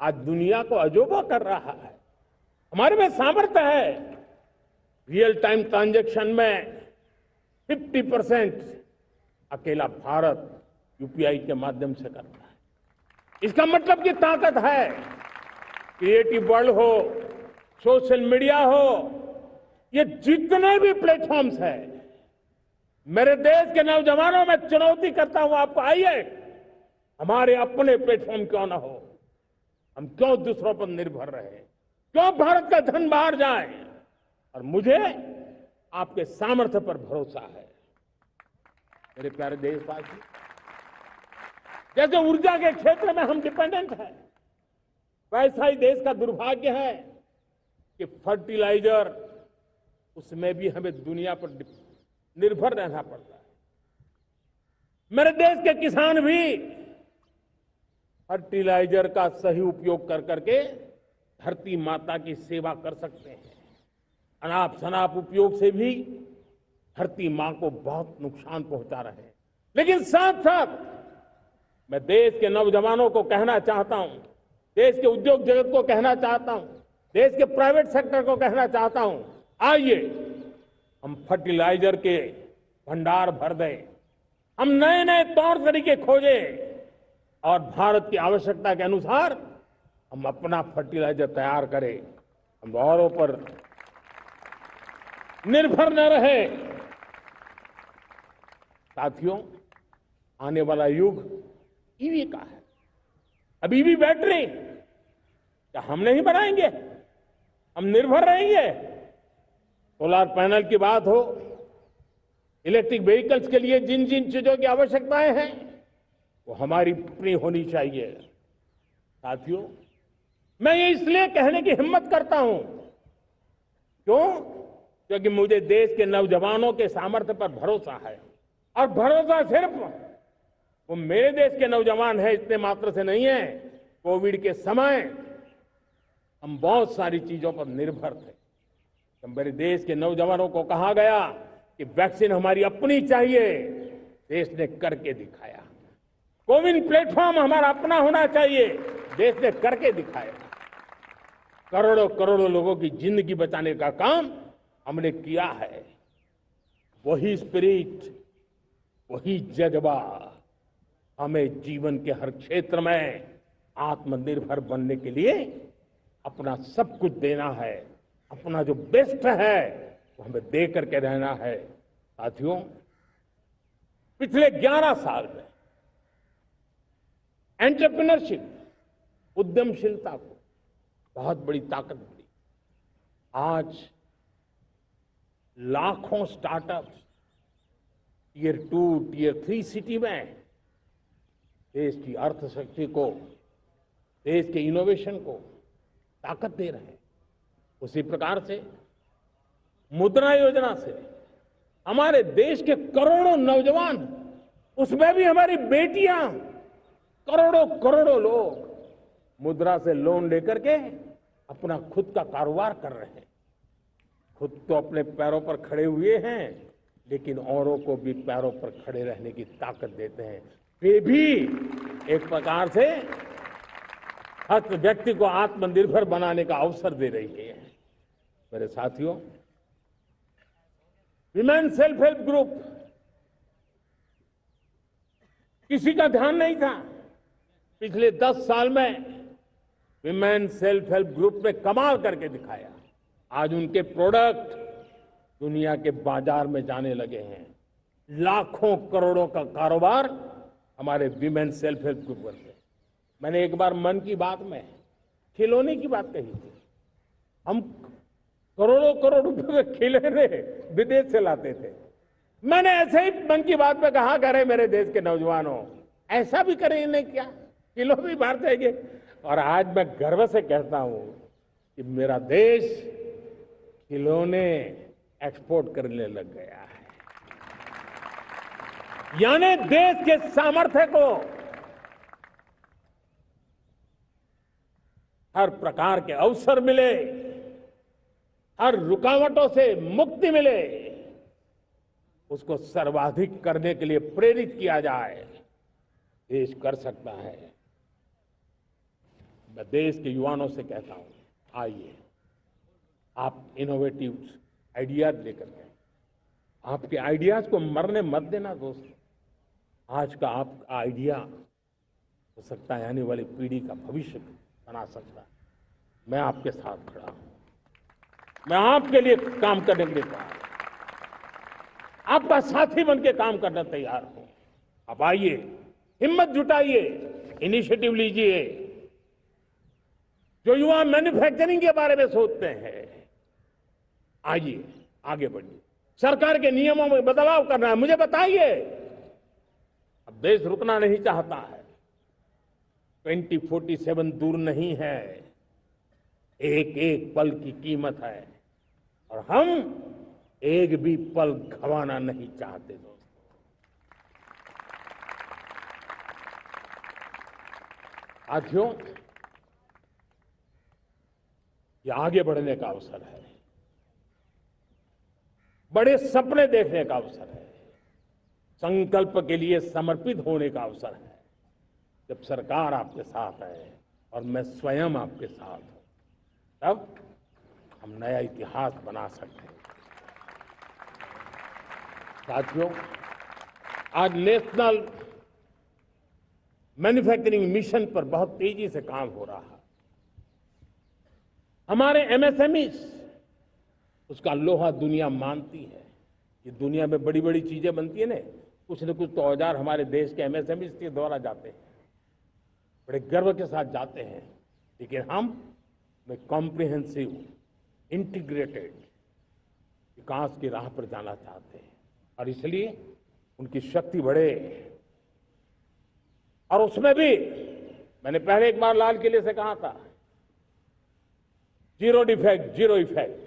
आज दुनिया को अजोबा कर रहा है। हमारे में सामर्थ्य है। रियल टाइम ट्रांजैक्शन में 50% अकेला भारत यूपीआई के माध्यम से करता है। इसका मतलब की ताकत है। क्रिएटिव वर्ल्ड हो, सोशल मीडिया हो, ये जितने भी प्लेटफॉर्म्स हैं, मेरे देश के नौजवानों में चुनौती करता हूं आपको, आइए हमारे अपने प्लेटफॉर्म क्यों ना हो, हम क्यों दूसरों पर निर्भर रहे, क्यों भारत का धन बाहर जाए। और मुझे आपके सामर्थ्य पर भरोसा है। मेरे प्यारे देशवासी, जैसे ऊर्जा के क्षेत्र में हम डिपेंडेंट हैं, वैसा ही देश का दुर्भाग्य है कि फर्टिलाइजर, उसमें भी हमें दुनिया पर निर्भर रहना पड़ता है। मेरे देश के किसान भी फर्टिलाइजर का सही उपयोग कर करके धरती माता की सेवा कर सकते हैं। अनाप शनाप उपयोग से भी धरती मां को बहुत नुकसान पहुंचा रहे हैं। लेकिन साथ साथ मैं देश के नौजवानों को कहना चाहता हूं, देश के उद्योग जगत को कहना चाहता हूं, देश के प्राइवेट सेक्टर को कहना चाहता हूं, आइए हम फर्टिलाइजर के भंडार भर दें, हम नए नए तौर तरीके खोजें और भारत की आवश्यकता के अनुसार हम अपना फर्टिलाइजर तैयार करें। हम औरों पर निर्भर न रहे। साथियों, आने वाला युग ईवी का है। अब ईवी बैटरी क्या हम नहीं बनाएंगे? हम निर्भर रहेंगे? सोलर पैनल की बात हो, इलेक्ट्रिक व्हीकल्स के लिए जिन जिन चीजों की आवश्यकताएं हैं, वो हमारी अपनी होनी चाहिए। साथियों, मैं ये इसलिए कहने की हिम्मत करता हूं, क्यों? क्योंकि मुझे देश के नौजवानों के सामर्थ्य पर भरोसा है। और भरोसा सिर्फ वो मेरे देश के नौजवान है इतने मात्र से नहीं है। कोविड के समय हम बहुत सारी चीजों पर निर्भर थे। तो मेरे देश के नौजवानों को कहा गया कि वैक्सीन हमारी अपनी चाहिए, देश ने करके दिखाया। कोविन प्लेटफॉर्म हमारा अपना होना चाहिए, देश ने करके दिखाया। करोड़ों करोड़ों लोगों की जिंदगी बचाने का काम हमने किया है। वही स्पिरिट, वही जज्बा हमें जीवन के हर क्षेत्र में आत्मनिर्भर बनने के लिए अपना सब कुछ देना है। अपना जो बेस्ट है वो हमें दे करके रहना है। साथियों, पिछले 11 साल में एंटरप्रेन्योरशिप, उद्यमशीलता को बहुत बड़ी ताकत मिली। आज लाखों स्टार्टअप्स टियर 2, टियर 3 सिटी में देश की अर्थशक्ति को, देश के इनोवेशन को ताकत दे रहे हैं। उसी प्रकार से मुद्रा योजना से हमारे देश के करोड़ों नौजवान, उसमें भी हमारी बेटियां, करोड़ों करोड़ों लोग मुद्रा से लोन लेकर के अपना खुद का कारोबार कर रहे हैं। खुद तो अपने पैरों पर खड़े हुए हैं, लेकिन औरों को भी पैरों पर खड़े रहने की ताकत देते हैं। वे भी एक प्रकार से हर व्यक्ति को आत्मनिर्भर बनाने का अवसर दे रही है। मेरे साथियों, विमेन सेल्फ हेल्प ग्रुप, किसी का ध्यान नहीं था। पिछले 10 साल में विमेन सेल्फ हेल्प ग्रुप ने कमाल करके दिखाया। आज उनके प्रोडक्ट दुनिया के बाजार में जाने लगे हैं। लाखों करोड़ों का कारोबार हमारे विमेन सेल्फ हेल्प ग्रुप करते हैं। मैंने एक बार मन की बात में खिलौने की बात कही थी। हम करोड़ों करोड़ रुपए में खिलौने विदेश से लाते थे। मैंने ऐसे ही मन की बात में कहा, करे मेरे देश के नौजवानों, ऐसा भी करें नहीं क्या, किलो भी बाहर जाएंगे। और आज मैं गर्व से कहता हूं कि मेरा देश खिलौने एक्सपोर्ट करने लग गया है। यानी देश के सामर्थ्य को हर प्रकार के अवसर मिले, हर रुकावटों से मुक्ति मिले, उसको सर्वाधिक करने के लिए प्रेरित किया जाए। देश कर सकता है। मैं देश के युवाओं से कहता हूं, आइए आप इनोवेटिव आइडियाज लेकर के, आपके आइडियाज को मरने मत देना दोस्तों। आज का आपका आइडिया हो सकता है आने वाली पीढ़ी का भविष्य बना सकता है। मैं आपके साथ खड़ा हूं, मैं आपके लिए काम करने के लिए तैयार हूं, आपका साथी बन के काम करने तैयार हूं। आप आइए, हिम्मत जुटाइए, इनिशिएटिव लीजिए। जो युवा मैन्युफैक्चरिंग के बारे में सोचते हैं, आइए आगे बढ़िए। सरकार के नियमों में बदलाव करना है, मुझे बताइए। अब देश रुकना नहीं चाहता है। 2047 दूर नहीं है, एक एक पल की कीमत है और हम एक भी पल गंवाना नहीं चाहते दोस्तों। साथियों, ये आगे बढ़ने का अवसर है, बड़े सपने देखने का अवसर है, संकल्प के लिए समर्पित होने का अवसर है। जब सरकार आपके साथ है और मैं स्वयं आपके साथ हूं, तब हम नया इतिहास बना सकते हैं। साथियों, आज नेशनल मैन्युफैक्चरिंग मिशन पर बहुत तेजी से काम हो रहा है। हमारे एमएसएमई उसका लोहा दुनिया मानती है। ये दुनिया में बड़ी बड़ी चीजें बनती है ना, कुछ न कुछ तो औजार हमारे देश के एमएसएमई के द्वारा जाते हैं, बड़े गर्व के साथ जाते हैं। लेकिन हम कॉम्प्रिहेंसिव इंटीग्रेटेड विकास की राह पर जाना चाहते हैं और इसलिए उनकी शक्ति बढ़े। और उसमें भी मैंने पहले एक बार लाल किले से कहा था, जीरो डिफेक्ट जीरो इफेक्ट।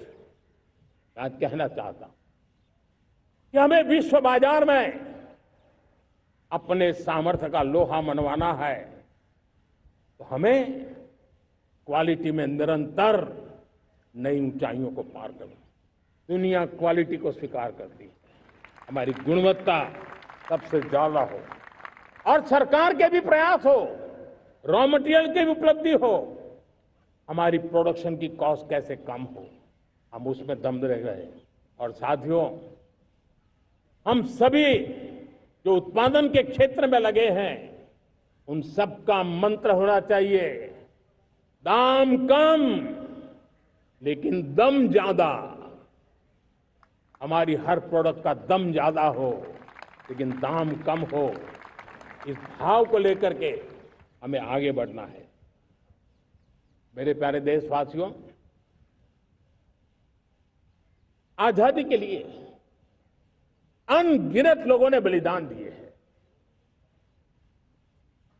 आज कहना चाहता हूं कि हमें विश्व बाजार में अपने सामर्थ्य का लोहा मनवाना है, तो हमें क्वालिटी में निरंतर नई ऊंचाइयों को पार करना। दुनिया क्वालिटी को स्वीकार करती है, हमारी गुणवत्ता सबसे ज्यादा हो और सरकार के भी प्रयास हो, रॉ मटेरियल की भी उपलब्धि हो, हमारी प्रोडक्शन की कॉस्ट कैसे कम हो, हम उसमें दम रह गए। और साथियों, हम सभी जो उत्पादन के क्षेत्र में लगे हैं, उन सबका मंत्र होना चाहिए, दाम कम लेकिन दम ज्यादा। हमारी हर प्रोडक्ट का दम ज्यादा हो लेकिन दाम कम हो। इस भाव को लेकर के हमें आगे बढ़ना है। मेरे प्यारे देशवासियों, आजादी के लिए अनगिनत लोगों ने बलिदान दिए हैं।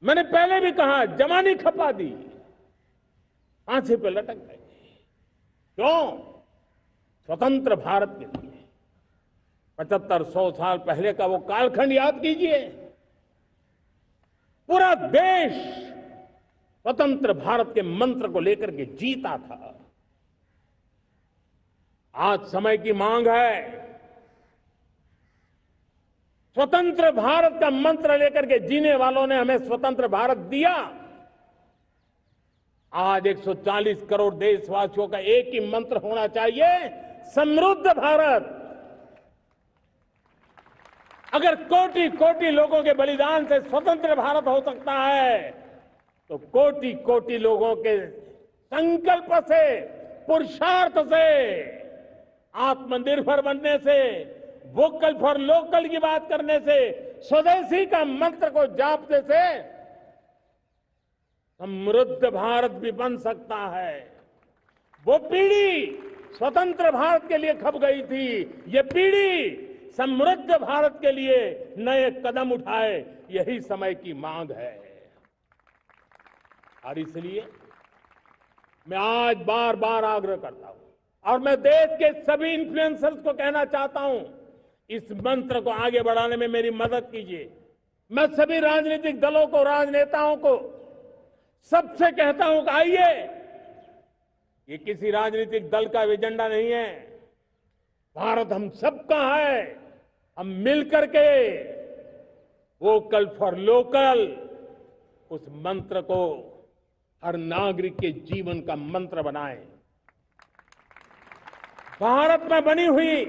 मैंने पहले भी कहा, जवानी खपा दी, फांसी पे लटक गए। क्यों? स्वतंत्र भारत के लिए। 75-100 साल पहले का वो कालखंड याद कीजिए। पूरा देश स्वतंत्र भारत के मंत्र को लेकर के जीता था। आज समय की मांग है, स्वतंत्र भारत का मंत्र लेकर के जीने वालों ने हमें स्वतंत्र भारत दिया। आज 140 करोड़ देशवासियों का एक ही मंत्र होना चाहिए, समृद्ध भारत। अगर कोटि कोटि लोगों के बलिदान से स्वतंत्र भारत हो सकता है, तो कोटि कोटि लोगों के संकल्प से, पुरुषार्थ से, आत्मनिर्भर बनने से वोकल फॉर लोकल की बात करने से, स्वदेशी का मंत्र को जापने से समृद्ध भारत भी बन सकता है। वो पीढ़ी स्वतंत्र भारत के लिए खप गई थी, ये पीढ़ी समृद्ध भारत के लिए नए कदम उठाए, यही समय की मांग है। और इसलिए मैं आज बार बार आग्रह करता हूं और मैं देश के सभी इन्फ्लुएंसर्स को कहना चाहता हूं, इस मंत्र को आगे बढ़ाने में मेरी मदद कीजिए। मैं सभी राजनीतिक दलों को, राजनेताओं को सबसे कहता हूं कि आइए, ये किसी राजनीतिक दल का एजेंडा नहीं है, भारत हम सबका है। हम मिलकर के वोकल फॉर लोकल उस मंत्र को हर नागरिक के जीवन का मंत्र बनाएं। भारत में बनी हुई,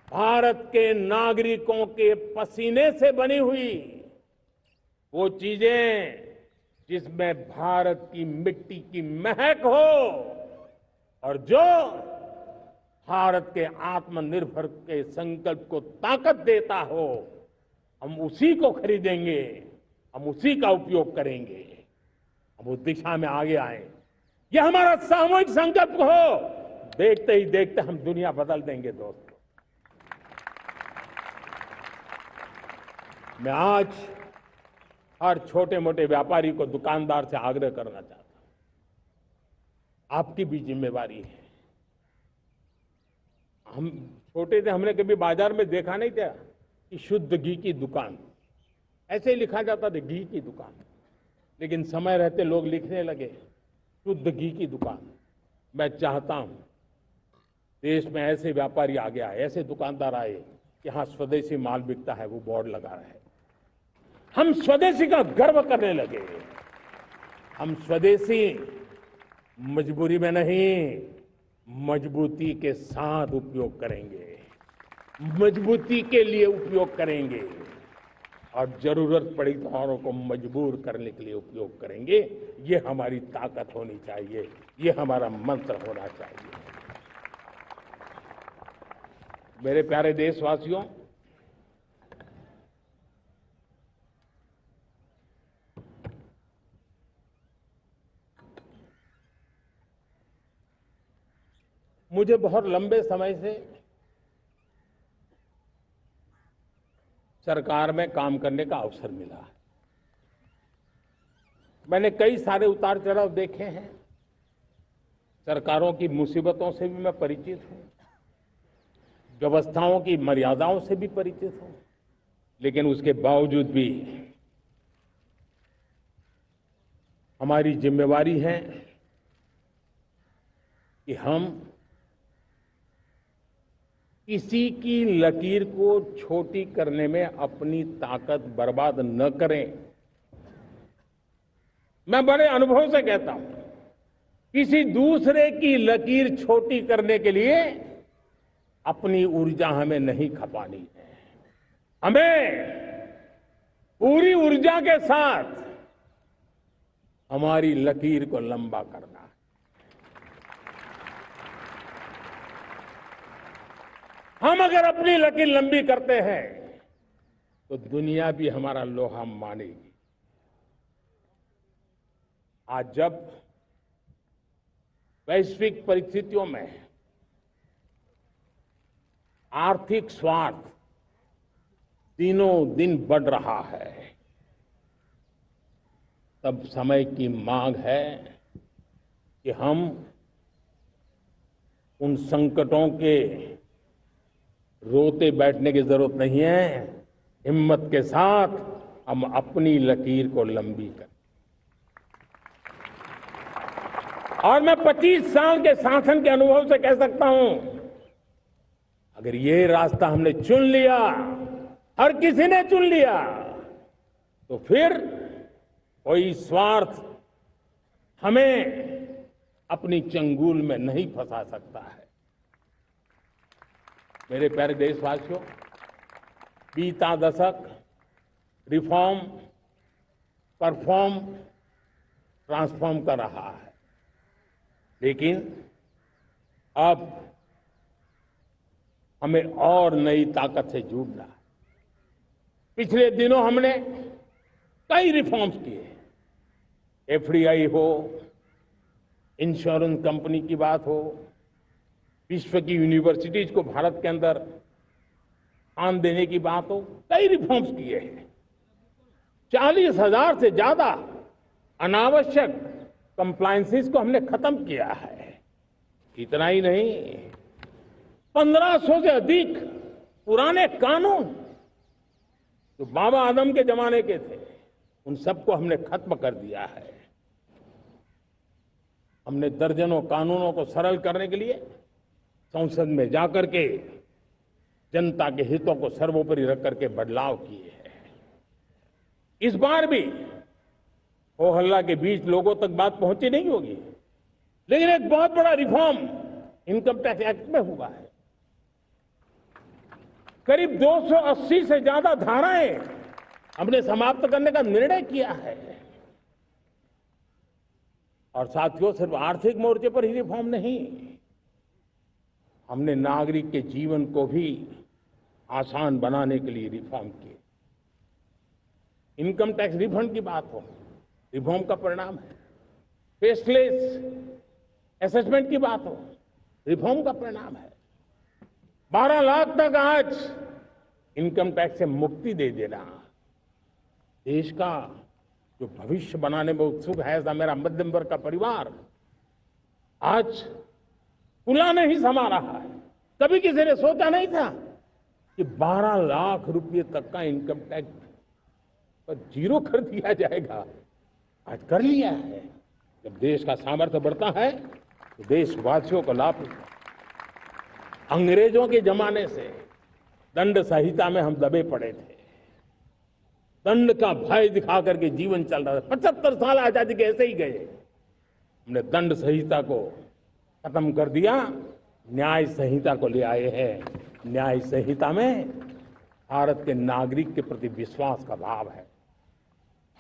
भारत के नागरिकों के पसीने से बनी हुई वो चीजें जिसमें भारत की मिट्टी की महक हो और जो भारत के आत्मनिर्भर के संकल्प को ताकत देता हो, हम उसी को खरीदेंगे, हम उसी का उपयोग करेंगे, हम उस दिशा में आगे आए। यह हमारा सामूहिक संकल्प हो। देखते ही देखते हम दुनिया बदल देंगे दोस्तों। मैं आज हर छोटे मोटे व्यापारी को, दुकानदार से आग्रह करना चाहता हूं, आपकी भी जिम्मेवारी है। हम छोटे थे, हमने कभी बाजार में देखा नहीं था कि शुद्ध घी की दुकान, ऐसे ही लिखा जाता था घी की दुकान। लेकिन समय रहते लोग लिखने लगे शुद्ध घी की दुकान। मैं चाहता हूं देश में ऐसे व्यापारी आगे आए, ऐसे दुकानदार आए कि हाँ स्वदेशी माल बिकता है, वो बोर्ड लगा रहे हैं। हम स्वदेशी का गर्व करने लगे। हम स्वदेशी मजबूरी में नहीं, मजबूती के साथ उपयोग करेंगे, मजबूती के लिए उपयोग करेंगे और जरूरत पड़ी तो औरों को मजबूर करने के लिए उपयोग करेंगे। ये हमारी ताकत होनी चाहिए, ये हमारा मंत्र होना चाहिए। मेरे प्यारे देशवासियों, मुझे बहुत लंबे समय से सरकार में काम करने का अवसर मिला है। मैंने कई सारे उतार चढ़ाव देखे हैं। सरकारों की मुसीबतों से भी मैं परिचित हूं, व्यवस्थाओं की मर्यादाओं से भी परिचित हूं। लेकिन उसके बावजूद भी हमारी जिम्मेवारी है कि हम किसी की लकीर को छोटी करने में अपनी ताकत बर्बाद न करें। मैं बड़े अनुभव से कहता हूं, किसी दूसरे की लकीर छोटी करने के लिए अपनी ऊर्जा हमें नहीं खपानी है। हमें पूरी ऊर्जा के साथ हमारी लकीर को लंबा करना है। हम अगर अपनी लकीर लंबी करते हैं तो दुनिया भी हमारा लोहा मानेगी। आज जब वैश्विक परिस्थितियों में आर्थिक स्वार्थ दिनों दिन बढ़ रहा है, तब समय की मांग है कि हम उन संकटों के रोते बैठने की जरूरत नहीं है। हिम्मत के साथ हम अपनी लकीर को लंबी करें। और मैं 25 साल के शासन के अनुभव से कह सकता हूं, अगर ये रास्ता हमने चुन लिया, हर किसी ने चुन लिया, तो फिर कोई स्वार्थ हमें अपनी चंगुल में नहीं फंसा सकता है। मेरे प्यारे देशवासियों, बीता दशक रिफॉर्म, परफॉर्म, ट्रांसफॉर्म कर रहा है। लेकिन अब हमें और नई ताकत से जुड़ना है। पिछले दिनों हमने कई रिफॉर्म्स किए, एफडीआई हो, इंश्योरेंस कंपनी की बात हो, विश्व की यूनिवर्सिटीज को भारत के अंदर स्थान देने की बात हो, कई रिफॉर्म्स किए हैं। 40,000 से ज्यादा अनावश्यक कंप्लायंसेस को हमने खत्म किया है। इतना ही नहीं, 1500 से अधिक पुराने कानून जो बाबा आदम के जमाने के थे, उन सबको हमने खत्म कर दिया है। हमने दर्जनों कानूनों को सरल करने के लिए संसद में जाकर के जनता के हितों को सर्वोपरि रख करके बदलाव किए हैं। इस बार भी हो हल्ला के बीच लोगों तक बात पहुंची नहीं होगी, लेकिन एक बहुत बड़ा रिफॉर्म इनकम टैक्स एक्ट में हुआ है। करीब 280 से ज्यादा धाराएं हमने समाप्त करने का निर्णय किया है। और साथियों, सिर्फ आर्थिक मोर्चे पर ही रिफॉर्म नहीं, हमने नागरिक के जीवन को भी आसान बनाने के लिए रिफॉर्म किए। इनकम टैक्स रिफंड की बात हो, रिफॉर्म का परिणाम है। फेसलेस असेसमेंट की बात हो, रिफॉर्म का परिणाम है। 12 लाख तक आज इनकम टैक्स से मुक्ति दे देना, देश का जो भविष्य बनाने में उत्सुक है, ऐसा मेरा मध्यम वर्ग का परिवार आज पुला नहीं समा रहा है। कभी किसी ने सोचा नहीं था कि 12 लाख रुपए तक का इनकम टैक्स पर जीरो कर दिया जाएगा। आज कर लिया है। जब देश का सामर्थ्य बढ़ता है तो देशवासियों को लाभ मिलता है। अंग्रेजों के जमाने से दंड संहिता में हम दबे पड़े थे, दंड का भय दिखा करके जीवन चल रहा था। 75 साल आजादी के ऐसे ही गए। हमने दंड संहिता को खत्म कर दिया, न्याय संहिता को ले आए हैं। न्याय संहिता में भारत के नागरिक के प्रति विश्वास का भाव है,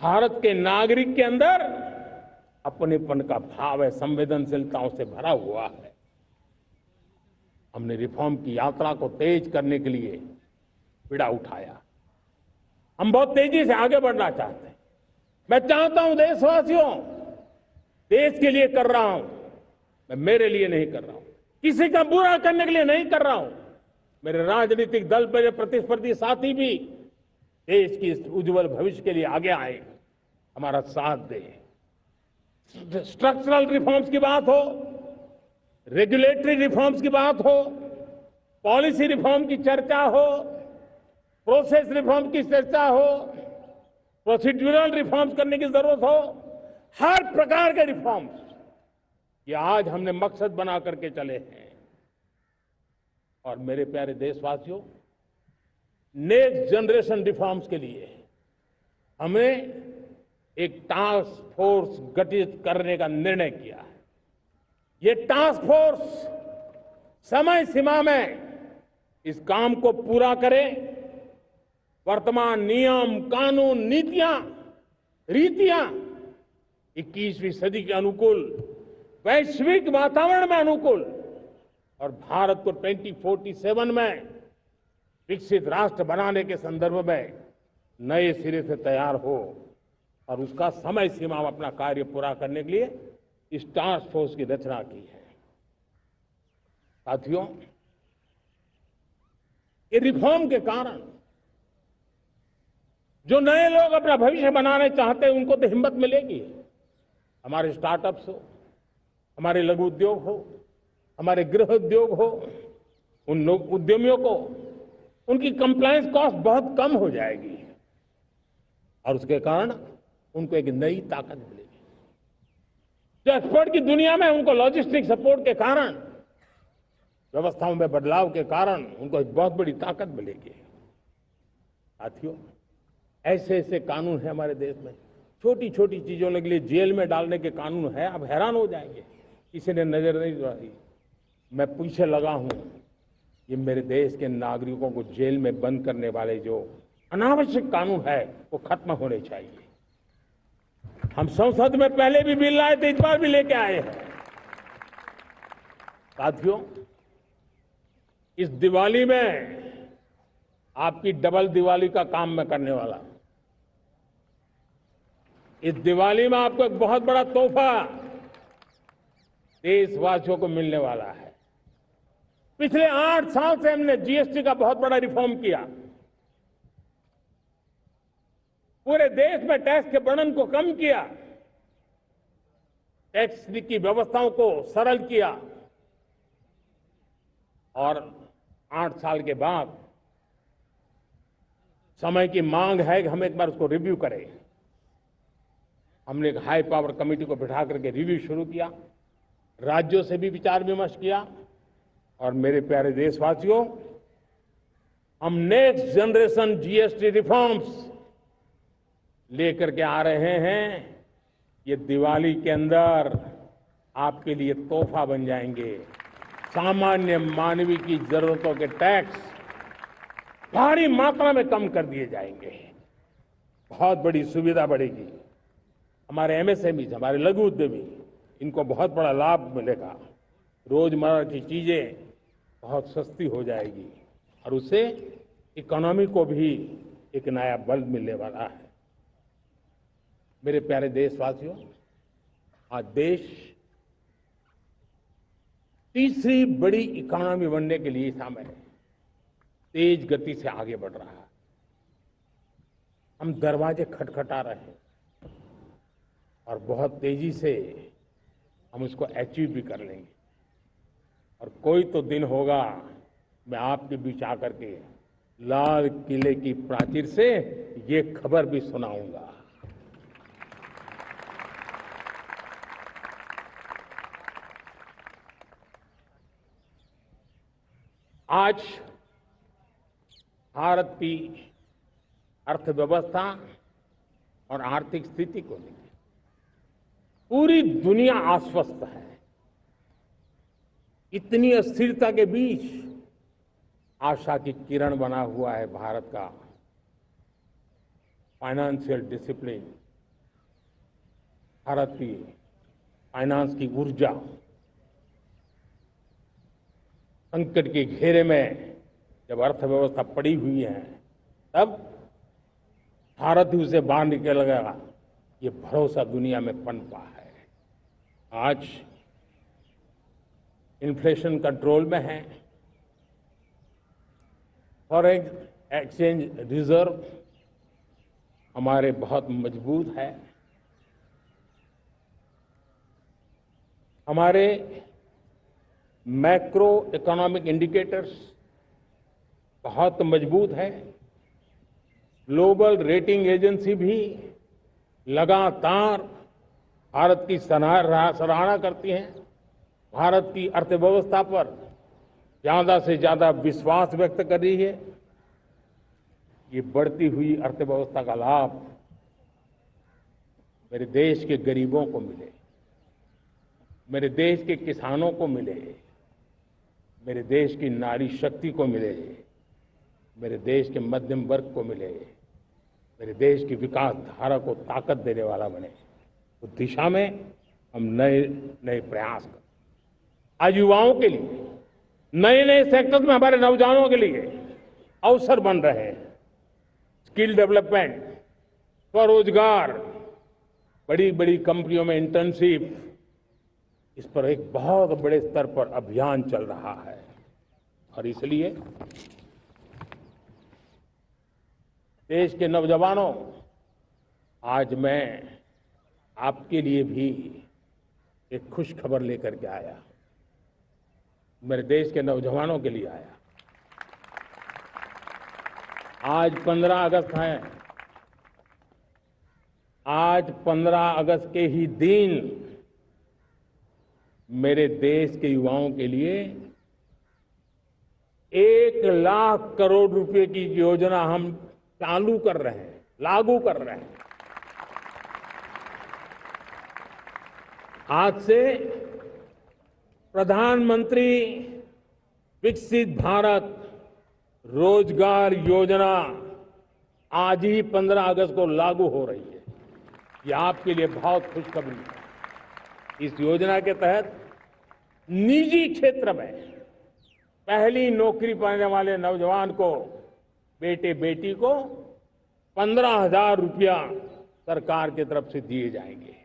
भारत के नागरिक के अंदर अपनेपन का भाव है, संवेदनशीलताओं से भरा हुआ है। हमने रिफॉर्म की यात्रा को तेज करने के लिए बीड़ा उठाया। हम बहुत तेजी से आगे बढ़ना चाहते हैं। मैं चाहता हूं देशवासियों, देश के लिए कर रहा हूं, मैं मेरे लिए नहीं कर रहा हूं, किसी का बुरा करने के लिए नहीं कर रहा हूं। मेरे राजनीतिक दल, मेरे प्रतिस्पर्धी साथी भी देश की उज्जवल भविष्य के लिए आगे आए, हमारा साथ दें। स्ट्रक्चरल रिफॉर्म्स की बात हो, रेगुलेटरी रिफॉर्म्स की बात हो, पॉलिसी रिफॉर्म की चर्चा हो, प्रोसेस रिफॉर्म की चर्चा हो, प्रोसीड्यूरल रिफॉर्म्स करने की जरूरत हो, हर प्रकार के रिफॉर्म्स ये आज हमने मकसद बना करके चले हैं। और मेरे प्यारे देशवासियों, नेक्स्ट जनरेशन रिफॉर्म्स के लिए हमने एक टास्क फोर्स गठित करने का निर्णय किया है। ये टास्क फोर्स समय सीमा में इस काम को पूरा करे, वर्तमान नियम, कानून, नीतियां, रीतियां 21वीं सदी के अनुकूल, वैश्विक वातावरण में अनुकूल और भारत को 2047 में विकसित राष्ट्र बनाने के संदर्भ में नए सिरे से तैयार हो और उसका समय सीमा में अपना कार्य पूरा करने के लिए इस टास्क फोर्स की रचना की है। साथियों, ये रिफॉर्म के कारण जो नए लोग अपना भविष्य बनाने चाहते हैं उनको तो हिम्मत मिलेगी। हमारे स्टार्टअप्स हो, हमारे लघु उद्योग हो, हमारे गृह उद्योग हो, उन लोग उद्यमियों को उनकी कंप्लायंस कॉस्ट बहुत कम हो जाएगी और उसके कारण उनको एक नई ताकत मिलेगी। जो एक्सपोर्ट की दुनिया में उनको लॉजिस्टिक सपोर्ट के कारण, व्यवस्थाओं में बदलाव के कारण उनको एक बहुत बड़ी ताकत मिलेगी। साथियों, ऐसे ऐसे कानून है हमारे देश में, छोटी छोटी चीजों के लिए जेल में डालने के कानून है। आप हैरान हो जाएंगे, किसी ने नजर नहीं दौड़ाई। मैं पीछे लगा हूं, ये मेरे देश के नागरिकों को जेल में बंद करने वाले जो अनावश्यक कानून है वो खत्म होने चाहिए। हम संसद में पहले भी बिल लाए थे, इस बार भी लेके आए हैं। साथियों, इस दिवाली में आपकी डबल दिवाली का काम मैं करने वाला हूं। इस दिवाली में आपको एक बहुत बड़ा तोहफा देशवासियों को मिलने वाला है। पिछले 8 साल से हमने जीएसटी का बहुत बड़ा रिफॉर्म किया। पूरे देश में टैक्स के बर्डन को कम किया, टैक्स की व्यवस्थाओं को सरल किया और 8 साल के बाद समय की मांग है कि हम एक बार उसको रिव्यू करें। हमने एक हाई पावर कमेटी को बिठा करके रिव्यू शुरू किया, राज्यों से भी विचार विमर्श किया और मेरे प्यारे देशवासियों, हम नेक्स्ट जनरेशन जीएसटी रिफॉर्म्स लेकर के आ रहे हैं। ये दिवाली के अंदर आपके लिए तोहफा बन जाएंगे। सामान्य मानवीय की जरूरतों के टैक्स भारी मात्रा में कम कर दिए जाएंगे। बहुत बड़ी सुविधा बढ़ेगी। हमारे एमएसएमई, हमारे लघु उद्यमी, इनको बहुत बड़ा लाभ मिलेगा। रोजमर्रा की चीजें बहुत सस्ती हो जाएगी और उससे इकोनॉमी को भी एक नया बल मिलने वाला है। मेरे प्यारे देशवासियों, आज देश तीसरी बड़ी इकोनॉमी बनने के लिए समय तेज गति से आगे बढ़ रहा है। हम दरवाजे खटखटा रहे हैं और बहुत तेजी से हम उसको अचीव भी कर लेंगे। और कोई तो दिन होगा मैं आपके बीच आकर के लाल किले की प्राचीर से ये खबर भी सुनाऊंगा। आज भारत की अर्थव्यवस्था और आर्थिक स्थिति को लेकर पूरी दुनिया आश्वस्त है। इतनी अस्थिरता के बीच आशा की किरण बना हुआ है भारत का फाइनेंशियल डिसिप्लिन, भारत की फाइनेंस की ऊर्जा। संकट के घेरे में जब अर्थव्यवस्था पड़ी हुई है, तब भारत ही उसे बाहर निकलेगा, ये भरोसा दुनिया में पनपा है। आज इन्फ्लेशन कंट्रोल में है, फॉरेन एक्सचेंज रिजर्व हमारे बहुत मजबूत है, हमारे मैक्रो इकोनॉमिक इंडिकेटर्स बहुत मजबूत है। ग्लोबल रेटिंग एजेंसी भी लगातार भारत की सराहना करती हैं, भारत की अर्थव्यवस्था पर ज्यादा से ज्यादा विश्वास व्यक्त कर रही है। ये बढ़ती हुई अर्थव्यवस्था का लाभ मेरे देश के गरीबों को मिले, मेरे देश के किसानों को मिले, मेरे देश की नारी शक्ति को मिले, मेरे देश के मध्यम वर्ग को मिले, मेरे देश की विकास धारा को ताकत देने वाला बने। उस दिशा में हम नए नए प्रयास करें। आज युवाओं के लिए नए नए सेक्टर्स में हमारे नौजवानों के लिए अवसर बन रहे हैं। स्किल डेवलपमेंट, स्वरोजगार, बड़ी बड़ी कंपनियों में इंटर्नशिप, इस पर एक बहुत बड़े स्तर पर अभियान चल रहा है। और इसलिए देश के नौजवानों, आज मैं आपके लिए भी एक खुश खबर लेकर के आया। मेरे देश के नौजवानों के लिए आया। आज 15 अगस्त है। आज 15 अगस्त के ही दिन मेरे देश के युवाओं के लिए 1 लाख करोड़ रुपए की योजना हम चालू कर रहे हैं, लागू कर रहे हैं। आज से प्रधानमंत्री विकसित भारत रोजगार योजना आज ही 15 अगस्त को लागू हो रही है। ये आपके लिए बहुत खुशखबरी है। इस योजना के तहत निजी क्षेत्र में पहली नौकरी पाने वाले नौजवान को, बेटे बेटी को 15,000 रुपया सरकार की तरफ से दिए जाएंगे।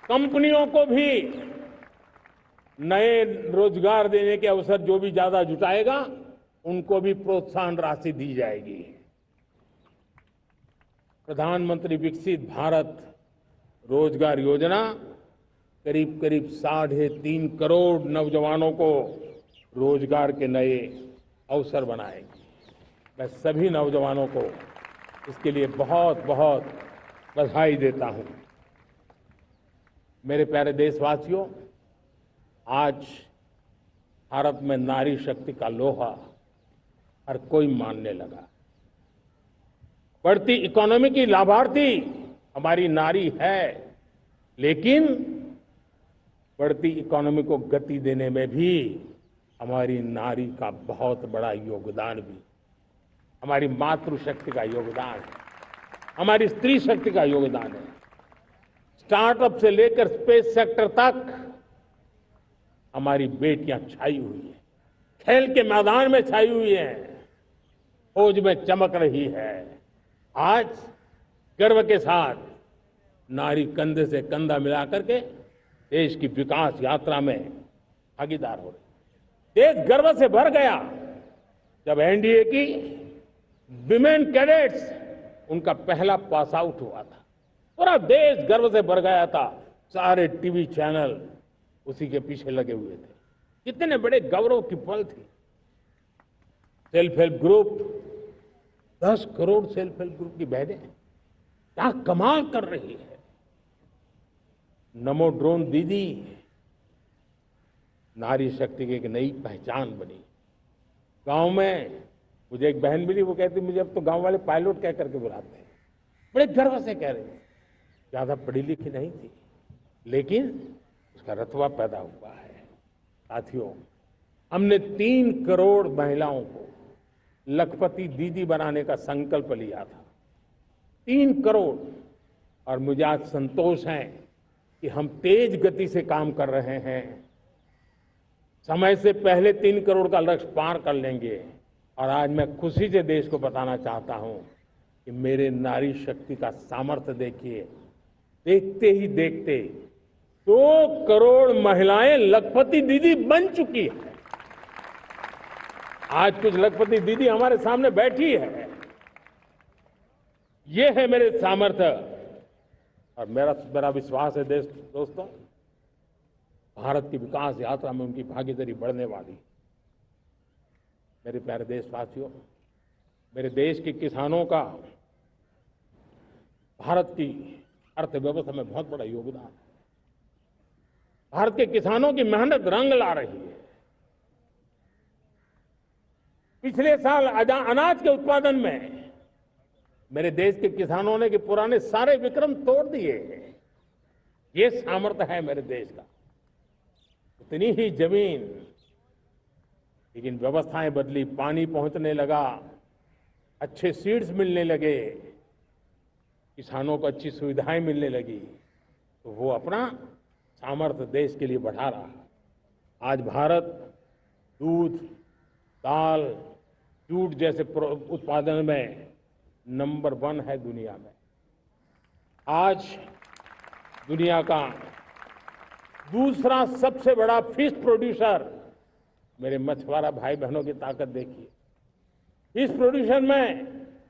कंपनियों को भी नए रोजगार देने के अवसर जो भी ज्यादा जुटाएगा, उनको भी प्रोत्साहन राशि दी जाएगी। प्रधानमंत्री विकसित भारत रोजगार योजना करीब करीब 3.5 करोड़ नौजवानों को रोजगार के नए अवसर बनाएगी। मैं सभी नौजवानों को इसके लिए बहुत बहुत बधाई देता हूं। मेरे प्यारे देशवासियों, आज भारत में नारी शक्ति का लोहा हर कोई मानने लगा। बढ़ती इकोनॉमी की लाभार्थी हमारी नारी है, लेकिन बढ़ती इकोनॉमी को गति देने में भी हमारी नारी का बहुत बड़ा योगदान भी, हमारी मातृशक्ति का योगदान है, हमारी स्त्री शक्ति का योगदान है। स्टार्टअप से लेकर स्पेस सेक्टर तक हमारी बेटियां छाई हुई हैं, खेल के मैदान में छाई हुई हैं, फौज में चमक रही है। आज गर्व के साथ नारी कंधे से कंधा मिलाकर के देश की विकास यात्रा में भागीदार हो रही। देश गर्व से भर गया जब एनडीए की विमेन कैडेट्स उनका पहला पास आउट हुआ था। पूरा देश गर्व से भर गया था। सारे टीवी चैनल उसी के पीछे लगे हुए थे। कितने बड़े गौरव की पल थी। Self help group, 10 crore self help group की बहनें क्या कमाल कर रही है। नमो ड्रोन दीदी नारी शक्ति की एक नई पहचान बनी। गांव में मुझे एक बहन मिली, वो कहती मुझे अब तो गांव वाले पायलट कह करके बुलाते हैं। बड़े गर्व से कह रहे हैं। ज्यादा पढ़ी लिखी नहीं थी, लेकिन उसका रतबा पैदा हुआ है। साथियों, हमने 3 करोड़ महिलाओं को लखपति दीदी बनाने का संकल्प लिया था। 3 करोड़। और मुझे आज संतोष है कि हम तेज गति से काम कर रहे हैं। समय से पहले 3 करोड़ का लक्ष्य पार कर लेंगे। और आज मैं खुशी से देश को बताना चाहता हूं कि मेरे नारी शक्ति का सामर्थ्य देखिए। देखते ही देखते 2 करोड़ महिलाएं लखपति दीदी बन चुकी है। आज कुछ लखपति दीदी हमारे सामने बैठी है। ये है मेरे सामर्थ्य। और मेरा विश्वास है दोस्तों, भारत की विकास यात्रा में उनकी भागीदारी बढ़ने वाली। मेरे प्यारे देशवासियों, मेरे देश के किसानों का भारत की अर्थव्यवस्था में बहुत बड़ा योगदान है। भारत के किसानों की मेहनत रंग ला रही है। पिछले साल अनाज के उत्पादन में मेरे देश के किसानों ने के पुराने सारे विक्रम तोड़ दिए। ये सामर्थ्य है मेरे देश का। उतनी ही जमीन, लेकिन व्यवस्थाएं बदली, पानी पहुंचने लगा, अच्छे सीड्स मिलने लगे, किसानों को अच्छी सुविधाएं मिलने लगी, तो वो अपना सामर्थ्य देश के लिए बढ़ा रहा है। आज भारत दूध, दाल, जूट जैसे उत्पादन में नंबर 1 है दुनिया में। आज दुनिया का दूसरा सबसे बड़ा फिश प्रोड्यूसर, मेरे मछुआरा भाई बहनों की ताकत देखिए। फिश प्रोड्यूशन में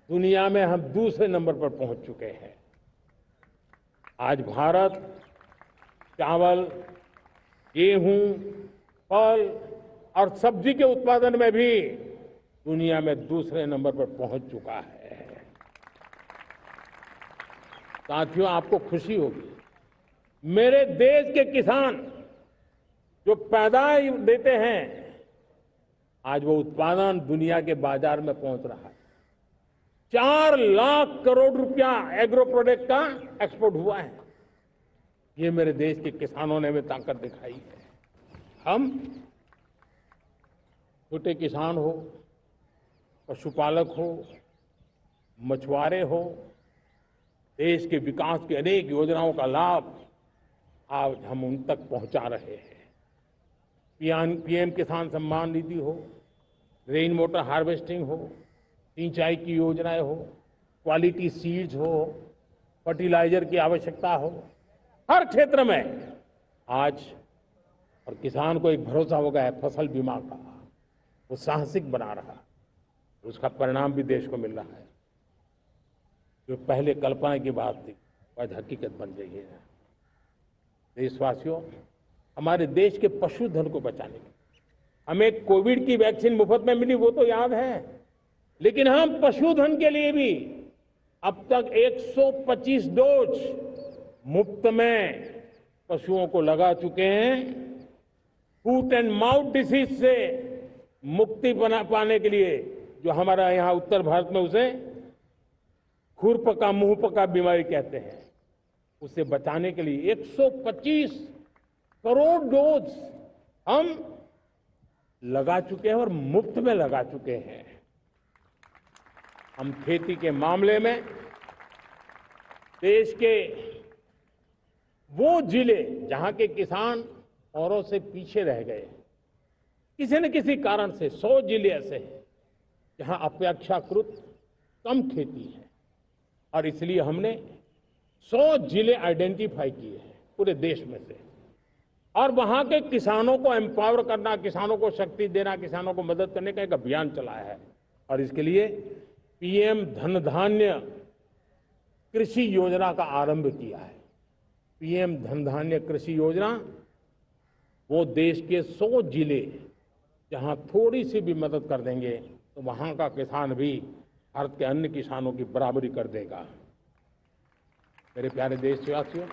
दुनिया में हम दूसरे नंबर पर पहुंच चुके हैं। आज भारत चावल, गेहूं, फल और सब्जी के उत्पादन में भी दुनिया में दूसरे नंबर पर पहुंच चुका है। साथियों, आपको खुशी होगी, मेरे देश के किसान जो पैदावार देते हैं, आज वो उत्पादन दुनिया के बाजार में पहुंच रहा है। 4 लाख करोड़ रुपया एग्रो प्रोडक्ट का एक्सपोर्ट हुआ है। ये मेरे देश के किसानों ने भी ताकत दिखाई है। हम छोटे किसान हो, पशुपालक हो, मछुआरे हो, देश के विकास की अनेक योजनाओं का लाभ आज हम उन तक पहुंचा रहे हैं। पीएम किसान सम्मान निधि हो, रेन वाटर हार्वेस्टिंग हो, सिंचाई की योजनाएं हो, क्वालिटी सीड्स हो, फर्टिलाइजर की आवश्यकता हो, हर क्षेत्र में आज और किसान को एक भरोसा हो गया है फसल बीमा का। वो साहसिक बना रहा, उसका परिणाम भी देश को मिल रहा है। जो पहले कल्पना की बात थी आज हकीकत बन गई है। देशवासियों, हमारे देश के पशुधन को बचाने के हमें कोविड की वैक्सीन मुफ्त में मिली, वो तो याद है, लेकिन हम पशुधन के लिए भी अब तक 125 डोज मुफ्त में पशुओं को लगा चुके हैं। फूट एंड माउथ डिसीज से मुक्ति पाने के लिए, जो हमारा यहाँ उत्तर भारत में उसे खुरपका मुंहपका बीमारी कहते हैं, उसे बचाने के लिए 125 करोड़ डोज हम लगा चुके हैं और मुफ्त में लगा चुके हैं। हम खेती के मामले में देश के वो जिले जहां के किसान औरों से पीछे रह गए, किसी न किसी कारण से 100 जिले ऐसे हैं जहां अपेक्षाकृत कम खेती है, और इसलिए हमने 100 जिले आइडेंटिफाई किए हैं पूरे देश में से, और वहां के किसानों को एम्पावर करना, किसानों को शक्ति देना, किसानों को मदद करने का एक अभियान चलाया है। और इसके लिए पीएम धन धान्य कृषि योजना का आरंभ किया है। पीएम धन धान्य कृषि योजना वो देश के 100 जिले जहां थोड़ी सी भी मदद कर देंगे तो वहां का किसान भी भारत के अन्य किसानों की बराबरी कर देगा। मेरे प्यारे देशवासियों,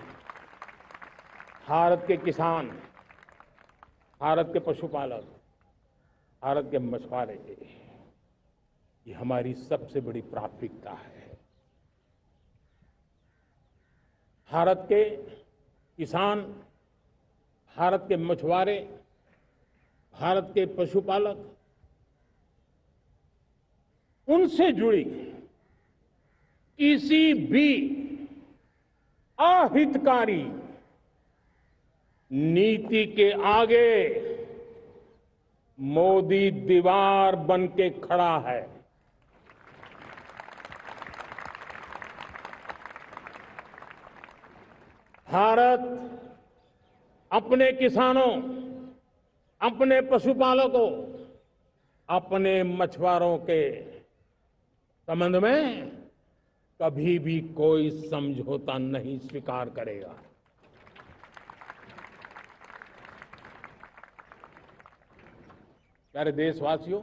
भारत के किसान, भारत के पशुपालक, भारत के मछुआरे, ये हमारी सबसे बड़ी प्राथमिकता है। भारत के किसान, भारत के मछुआरे, भारत के पशुपालक, उनसे जुड़ी किसी भी अहितकारी नीति के आगे मोदी दीवार बन के खड़ा है। भारत अपने किसानों, अपने पशुपालकों, अपने मछुआरों के संबंध में कभी भी कोई समझौता नहीं स्वीकार करेगा। प्यारे देशवासियों,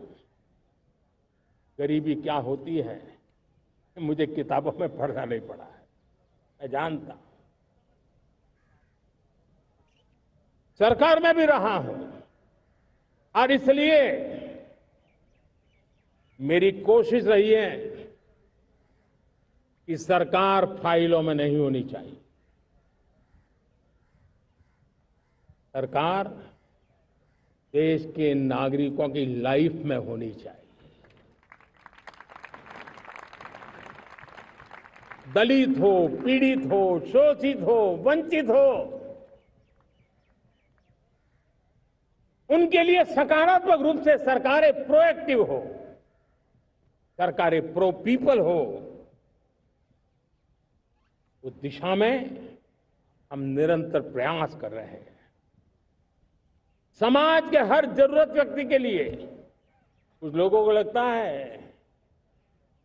गरीबी क्या होती है मुझे किताबों में पढ़ना नहीं पड़ा है, मैं जानता, सरकार में भी रहा हूं, और इसलिए मेरी कोशिश रही है कि सरकार फाइलों में नहीं होनी चाहिए। सरकार देश के नागरिकों की लाइफ में होनी चाहिए। दलित हो, पीड़ित हो, शोषित हो, वंचित हो, उनके लिए सकारात्मक रूप से सरकारें प्रोएक्टिव हो, सरकारें प्रो पीपल हो, उस दिशा में हम निरंतर प्रयास कर रहे हैं। समाज के हर जरूरत व्यक्ति के लिए, कुछ लोगों को लगता है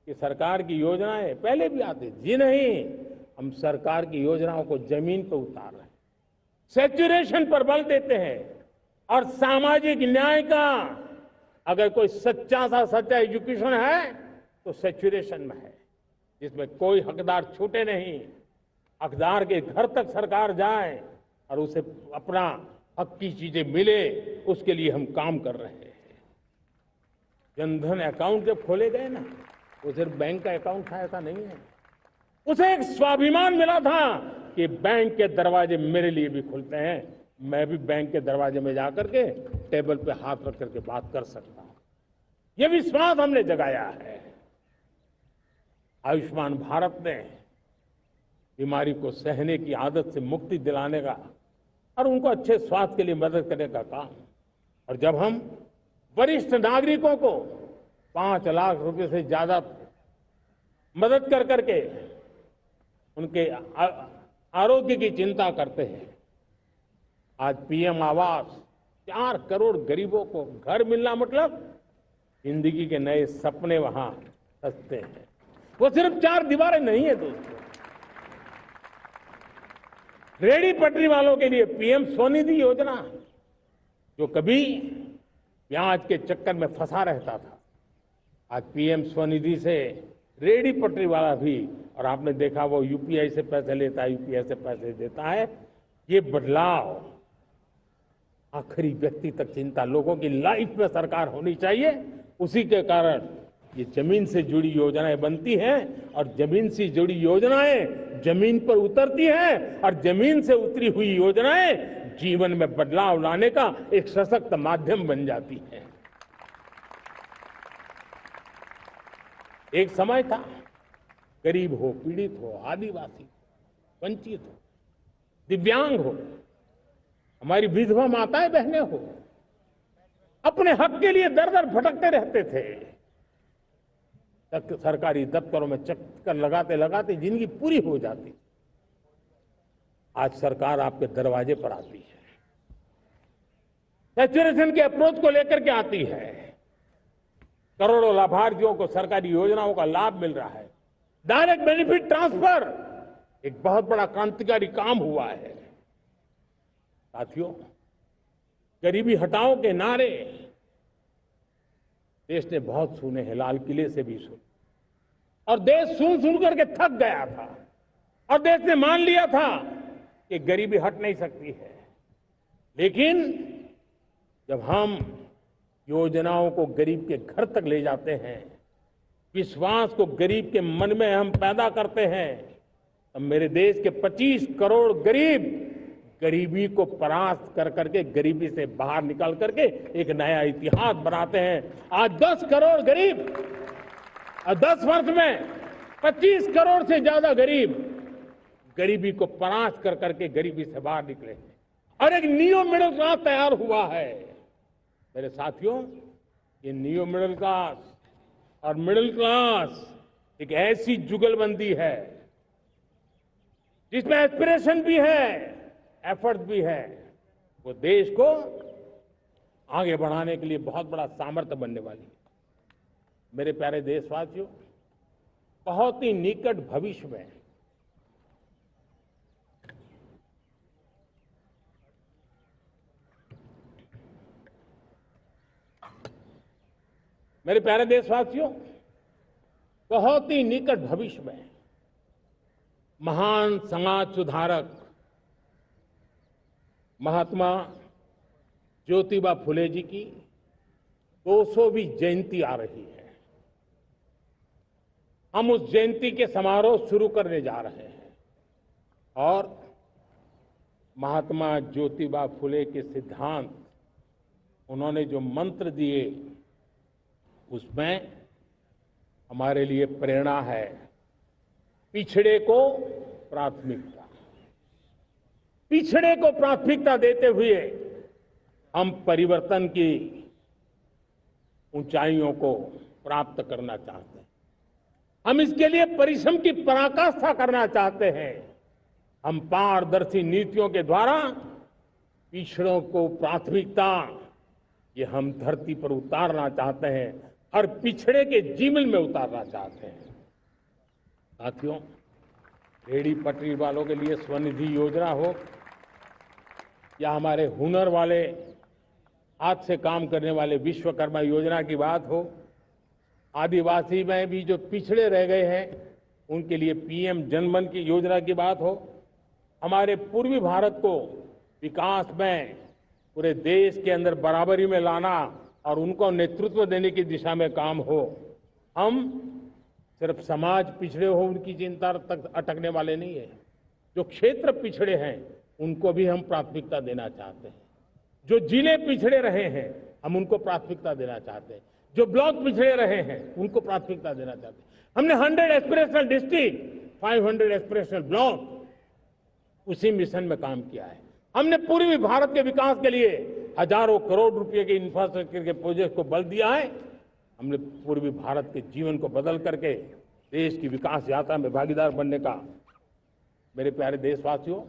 कि सरकार की योजनाएं पहले भी आती थी, जी नहीं, हम सरकार की योजनाओं को जमीन पर उतार रहे हैं, सैचुरेशन पर बल देते हैं, और सामाजिक न्याय का अगर कोई सच्चा एजुकेशन है तो सैचुरेशन में है, जिसमें कोई हकदार छूटे नहीं, हकदार के घर तक सरकार जाए और उसे अपना हक की चीजें मिले, उसके लिए हम काम कर रहे हैं। जनधन अकाउंट जब खोले गए ना, वो सिर्फ बैंक का अकाउंट था ऐसा नहीं है, उसे एक स्वाभिमान मिला था कि बैंक के दरवाजे मेरे लिए भी खुलते हैं, मैं भी बैंक के दरवाजे में जाकर के टेबल पे हाथ रख करके बात कर सकता हूं। यह विश्वास हमने जगाया है। आयुष्मान भारत ने बीमारी को सहने की आदत से मुक्ति दिलाने का और उनको अच्छे स्वास्थ्य के लिए मदद करने का काम और जब हम वरिष्ठ नागरिकों को 5 लाख रुपए से ज्यादा मदद कर करके उनके आरोग्य की चिंता करते हैं, आज पीएम आवास 4 करोड़ गरीबों को घर मिलना मतलब जिंदगी के नए सपने वहां सजते हैं। वो सिर्फ 4 दीवारें नहीं है दोस्तों। रेहड़ी पटरी वालों के लिए पीएम स्वनिधि योजना, जो कभी ब्याज के चक्कर में फंसा रहता था, आज पीएम स्वनिधि से रेहड़ी पटरी वाला भी, और आपने देखा वो यूपीआई से पैसे लेता है, यूपीआई से पैसे देता है। ये बदलाव आखिरी व्यक्ति तक चिंता लोगों की लाइफ में सरकार होनी चाहिए। उसी के कारण ये जमीन से जुड़ी योजनाएं बनती हैं और जमीन से जुड़ी योजनाएं जमीन पर उतरती हैं और जमीन से उतरी हुई योजनाएं जीवन में बदलाव लाने का एक सशक्त माध्यम बन जाती हैं। एक समय था गरीब हो, पीड़ित हो, आदिवासी, वंचित हो, दिव्यांग हो, हमारी विधवा माताएं बहनें हो, अपने हक के लिए दर दर भटकते रहते थे। सरकारी दफ्तरों में चक्कर लगाते लगाते जिंदगी पूरी हो जाती। आज सरकार आपके दरवाजे पर आती है, सैचुरेशन के अप्रोच को लेकर के आती है। करोड़ों लाभार्थियों को सरकारी योजनाओं का लाभ मिल रहा है। डायरेक्ट बेनिफिट ट्रांसफर एक बहुत बड़ा क्रांतिकारी काम हुआ है। साथियों, गरीबी हटाओ के नारे देश ने बहुत सुने हैं, लाल किले से भी सुने, और देश सुन सुन करके थक गया था और देश ने मान लिया था कि गरीबी हट नहीं सकती है। लेकिन जब हम योजनाओं को गरीब के घर तक ले जाते हैं, विश्वास को गरीब के मन में हम पैदा करते हैं, तब मेरे देश के 25 करोड़ गरीब गरीबी को परास्त कर करके, गरीबी से बाहर निकल करके एक नया इतिहास बनाते हैं। आज 10 करोड़ गरीब और 10 वर्ष में 25 करोड़ से ज्यादा गरीब गरीबी को परास्त कर करके गरीबी से बाहर निकले हैं और एक नियो मिडिल क्लास तैयार हुआ है। मेरे साथियों, ये नियो मिडिल क्लास और मिडिल क्लास एक ऐसी जुगलबंदी है जिसमें एस्पिरेशन भी है, एफर्ट भी है। वो देश को आगे बढ़ाने के लिए बहुत बड़ा सामर्थ्य बनने वाली है। मेरे प्यारे देशवासियों, बहुत ही निकट भविष्य में मेरे प्यारे देशवासियों, बहुत ही निकट भविष्य में महान समाज सुधारक महात्मा ज्योतिबा फुले जी की 200वीं जयंती आ रही है। हम उस जयंती के समारोह शुरू करने जा रहे हैं और महात्मा ज्योतिबा फुले के सिद्धांत, उन्होंने जो मंत्र दिए, उसमें हमारे लिए प्रेरणा है। पिछड़े को प्राथमिकता, पिछड़े को प्राथमिकता देते हुए हम परिवर्तन की ऊंचाइयों को प्राप्त करना चाहते हैं। हम इसके लिए परिश्रम की पराकाष्ठा करना चाहते हैं। हम पारदर्शी नीतियों के द्वारा पिछड़ों को प्राथमिकता, ये हम धरती पर उतारना चाहते हैं और पिछड़े के जीवन में उतारना चाहते हैं। साथियों, रेहड़ी पटरी वालों के लिए स्वनिधि योजना हो या हमारे हुनर वाले, हाथ से काम करने वाले विश्वकर्मा योजना की बात हो, आदिवासी में भी जो पिछड़े रह गए हैं उनके लिए पीएम जनधन की योजना की बात हो, हमारे पूर्वी भारत को विकास में पूरे देश के अंदर बराबरी में लाना और उनको नेतृत्व देने की दिशा में काम हो। हम सिर्फ समाज पिछड़े हो उनकी चिंता तक अटकने वाले नहीं है। जो क्षेत्र पिछड़े हैं उनको भी हम प्राथमिकता देना चाहते हैं। जो जिले पिछड़े रहे हैं हम उनको प्राथमिकता देना चाहते हैं। जो ब्लॉक पिछड़े रहे हैं उनको प्राथमिकता देना चाहते हैं। हमने 100 एस्पिरेशनल डिस्ट्रिक्ट, 500 एस्पिरेशनल ब्लॉक, उसी मिशन में काम किया है। हमने पूर्वी भारत के विकास के लिए हजारों करोड़ रुपए के इंफ्रास्ट्रक्चर के प्रोजेक्ट को बल दिया है। हमने पूर्वी भारत के जीवन को बदल करके देश की विकास यात्रा में भागीदार बनने का, मेरे प्यारे देशवासियों,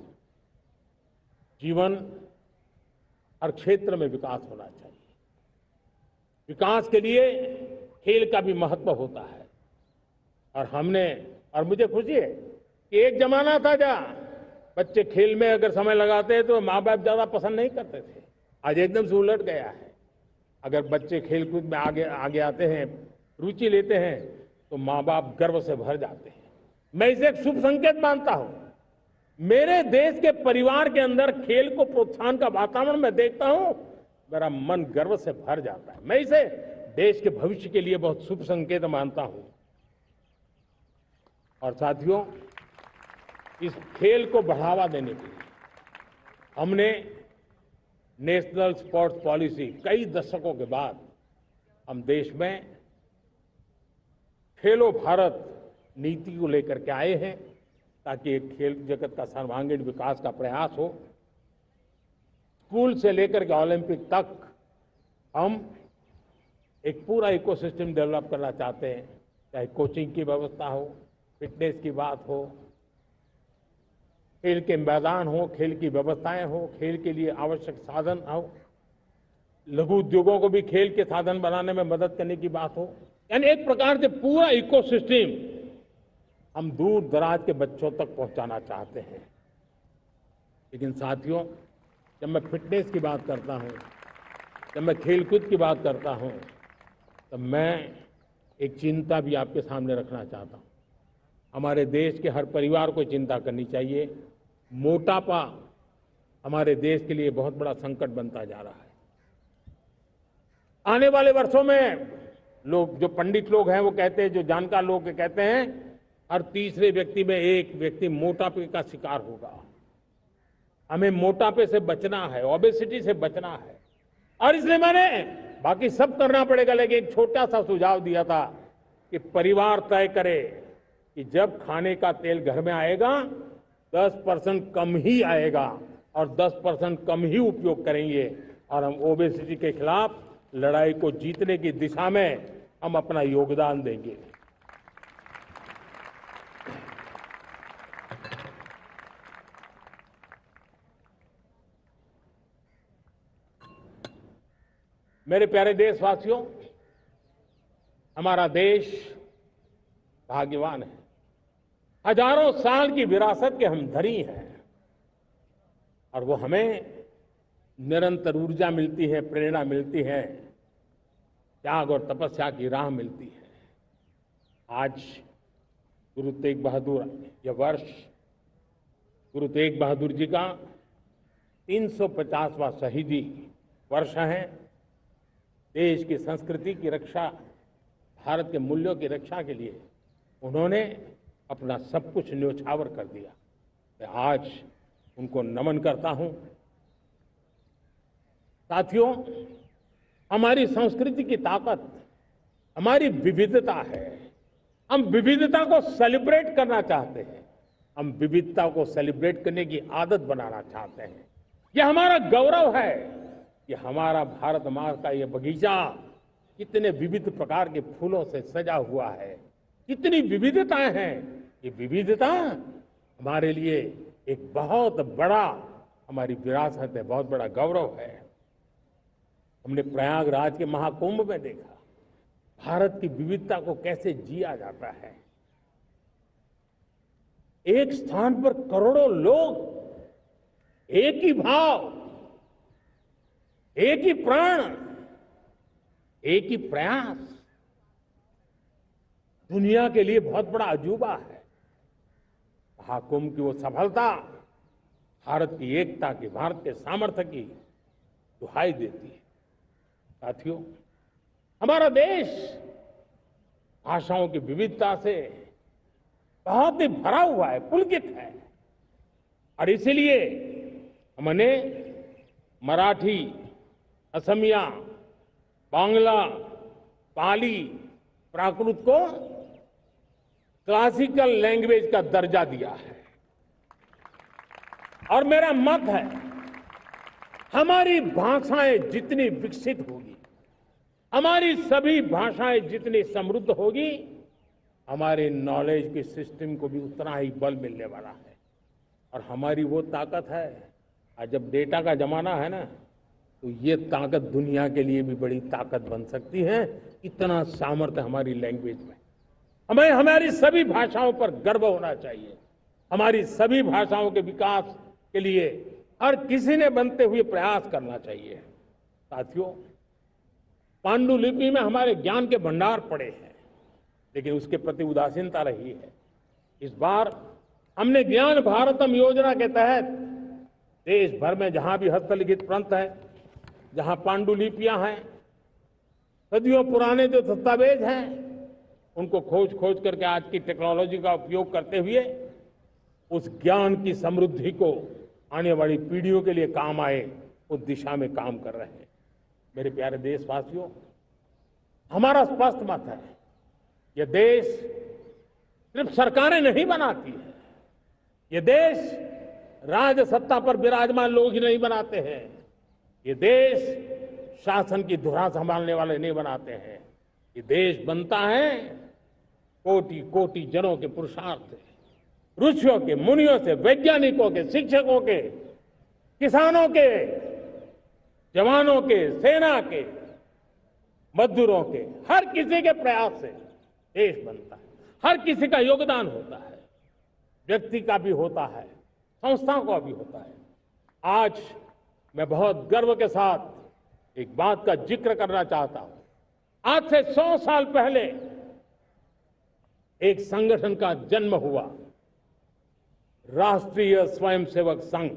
जीवन हर क्षेत्र में विकास होना चाहिए। विकास के लिए खेल का भी महत्व होता है। और मुझे खुशी है कि एक जमाना था जहाँ बच्चे खेल में अगर समय लगाते तो माँ बाप ज्यादा पसंद नहीं करते थे। आज एकदम से उलट गया है। अगर बच्चे खेलकूद में आगे आते हैं, रुचि लेते हैं, तो माँ बाप गर्व से भर जाते हैं। मैं इसे एक शुभ संकेत मानता हूं। मेरे देश के परिवार के अंदर खेल को प्रोत्साहन का वातावरण मैं देखता हूं, मेरा मन गर्व से भर जाता है। मैं इसे देश के भविष्य के लिए बहुत शुभ संकेत मानता हूं। और साथियों, इस खेल को बढ़ावा देने के लिए हमने नेशनल स्पोर्ट्स पॉलिसी, कई दशकों के बाद हम देश में खेलो भारत नीति को लेकर के आए हैं, ताकि एक खेल जगत का सर्वांगीण विकास का प्रयास हो। स्कूल से लेकर के ओलंपिक तक हम एक पूरा इकोसिस्टम डेवलप करना चाहते हैं, चाहे कोचिंग की व्यवस्था हो, फिटनेस की बात हो, खेल के मैदान हो, खेल की व्यवस्थाएं हो, खेल के लिए आवश्यक साधन हो, लघु उद्योगों को भी खेल के साधन बनाने में मदद करने की बात हो। यानी एक प्रकार से पूरा इकोसिस्टम हम दूर दराज के बच्चों तक पहुंचाना चाहते हैं। लेकिन साथियों, जब मैं फिटनेस की बात करता हूं, जब मैं खेलकूद की बात करता हूं, तब मैं एक चिंता भी आपके सामने रखना चाहता हूं। हमारे देश के हर परिवार को चिंता करनी चाहिए। मोटापा हमारे देश के लिए बहुत बड़ा संकट बनता जा रहा है। आने वाले वर्षों में लोग, जो पंडित लोग हैं वो कहते हैं, जो जानकार लोग कहते हैं, हर तीसरे व्यक्ति में एक व्यक्ति मोटापे का शिकार होगा। हमें मोटापे से बचना है, ओबेसिटी से बचना है। और इसलिए मैंने बाकी सब करना पड़ेगा, लेकिन एक छोटा सा सुझाव दिया था कि परिवार तय करे कि जब खाने का तेल घर में आएगा 10% कम ही आएगा और 10% कम ही उपयोग करेंगे, और हम ओबेसिटी के खिलाफ लड़ाई को जीतने की दिशा में हम अपना योगदान देंगे। मेरे प्यारे देशवासियों, हमारा देश भाग्यवान है। हजारों साल की विरासत के हम धनी हैं, और वो हमें निरंतर ऊर्जा मिलती है, प्रेरणा मिलती है, त्याग और तपस्या की राह मिलती है। आज गुरु तेग बहादुर, यह वर्ष गुरु तेग बहादुर जी का 350वां शहीदी वर्ष है। देश की संस्कृति की रक्षा, भारत के मूल्यों की रक्षा के लिए उन्होंने अपना सब कुछ न्योछावर कर दिया। मैं आज उनको नमन करता हूं। साथियों, हमारी संस्कृति की ताकत हमारी विविधता है। हम विविधता को सेलिब्रेट करना चाहते हैं। हम विविधता को सेलिब्रेट करने की आदत बनाना चाहते हैं। यह हमारा गौरव है कि हमारा भारत माँ का यह बगीचा कितने विविध प्रकार के फूलों से सजा हुआ है, कितनी विविधताएं हैं। ये विविधता हमारे लिए एक बहुत बड़ा, हमारी विरासत है, बहुत बड़ा गौरव है। हमने प्रयागराज के महाकुंभ में देखा भारत की विविधता को कैसे जिया जाता है। एक स्थान पर करोड़ों लोग, एक ही भाव, एक ही प्राण, एक ही प्रयास, दुनिया के लिए बहुत बड़ा अजूबा है। महाकुंभ की वो सफलता भारत की एकता की, भारत के सामर्थ्य की दुहाई देती है। साथियों, हमारा देश भाषाओं की विविधता से बहुत ही भरा हुआ है, पुलकित है। और इसीलिए हमने मराठी, असमिया, बांग्ला, पाली, प्राकृत को क्लासिकल लैंग्वेज का दर्जा दिया है। और मेरा मत है हमारी भाषाएं जितनी विकसित होगी, हमारी सभी भाषाएं जितनी समृद्ध होगी, हमारे नॉलेज के सिस्टम को भी उतना ही बल मिलने वाला है। और हमारी वो ताकत है, आज जब डेटा का जमाना है ना, तो ये ताकत दुनिया के लिए भी बड़ी ताकत बन सकती है। इतना सामर्थ्य हमारी लैंग्वेज में। हमें हमारी सभी भाषाओं पर गर्व होना चाहिए। हमारी सभी भाषाओं के विकास के लिए हर किसी ने बनते हुए प्रयास करना चाहिए। साथियों, पांडुलिपि में हमारे ज्ञान के भंडार पड़े हैं, लेकिन उसके प्रति उदासीनता रही है। इस बार हमने ज्ञान भारतम योजना के तहत देश भर में जहां भी हस्तलिखित ग्रंथ है, जहां पांडुलिपियां हैं, सदियों पुराने जो दस्तावेज हैं, उनको खोज खोज करके आज की टेक्नोलॉजी का उपयोग करते हुए उस ज्ञान की समृद्धि को आने वाली पीढ़ियों के लिए काम आए, उस दिशा में काम कर रहे हैं। मेरे प्यारे देशवासियों, हमारा स्पष्ट मत है, यह देश सिर्फ सरकारें नहीं बनाती है, ये देश राज सत्ता पर विराजमान लोग ही नहीं बनाते हैं, ये देश शासन की धुरा संभालने वाले नहीं बनाते हैं। ये देश बनता है कोटि कोटि जनों के पुरुषार्थ से, ऋषियों के, मुनियों से, वैज्ञानिकों के, शिक्षकों के, किसानों के, जवानों के, सेना के, मजदूरों के, हर किसी के प्रयास से देश बनता है। हर किसी का योगदान होता है, व्यक्ति का भी होता है, संस्थाओं का भी होता है। आज मैं बहुत गर्व के साथ एक बात का जिक्र करना चाहता हूं। आज से 100 साल पहले एक संगठन का जन्म हुआ, राष्ट्रीय स्वयंसेवक संघ।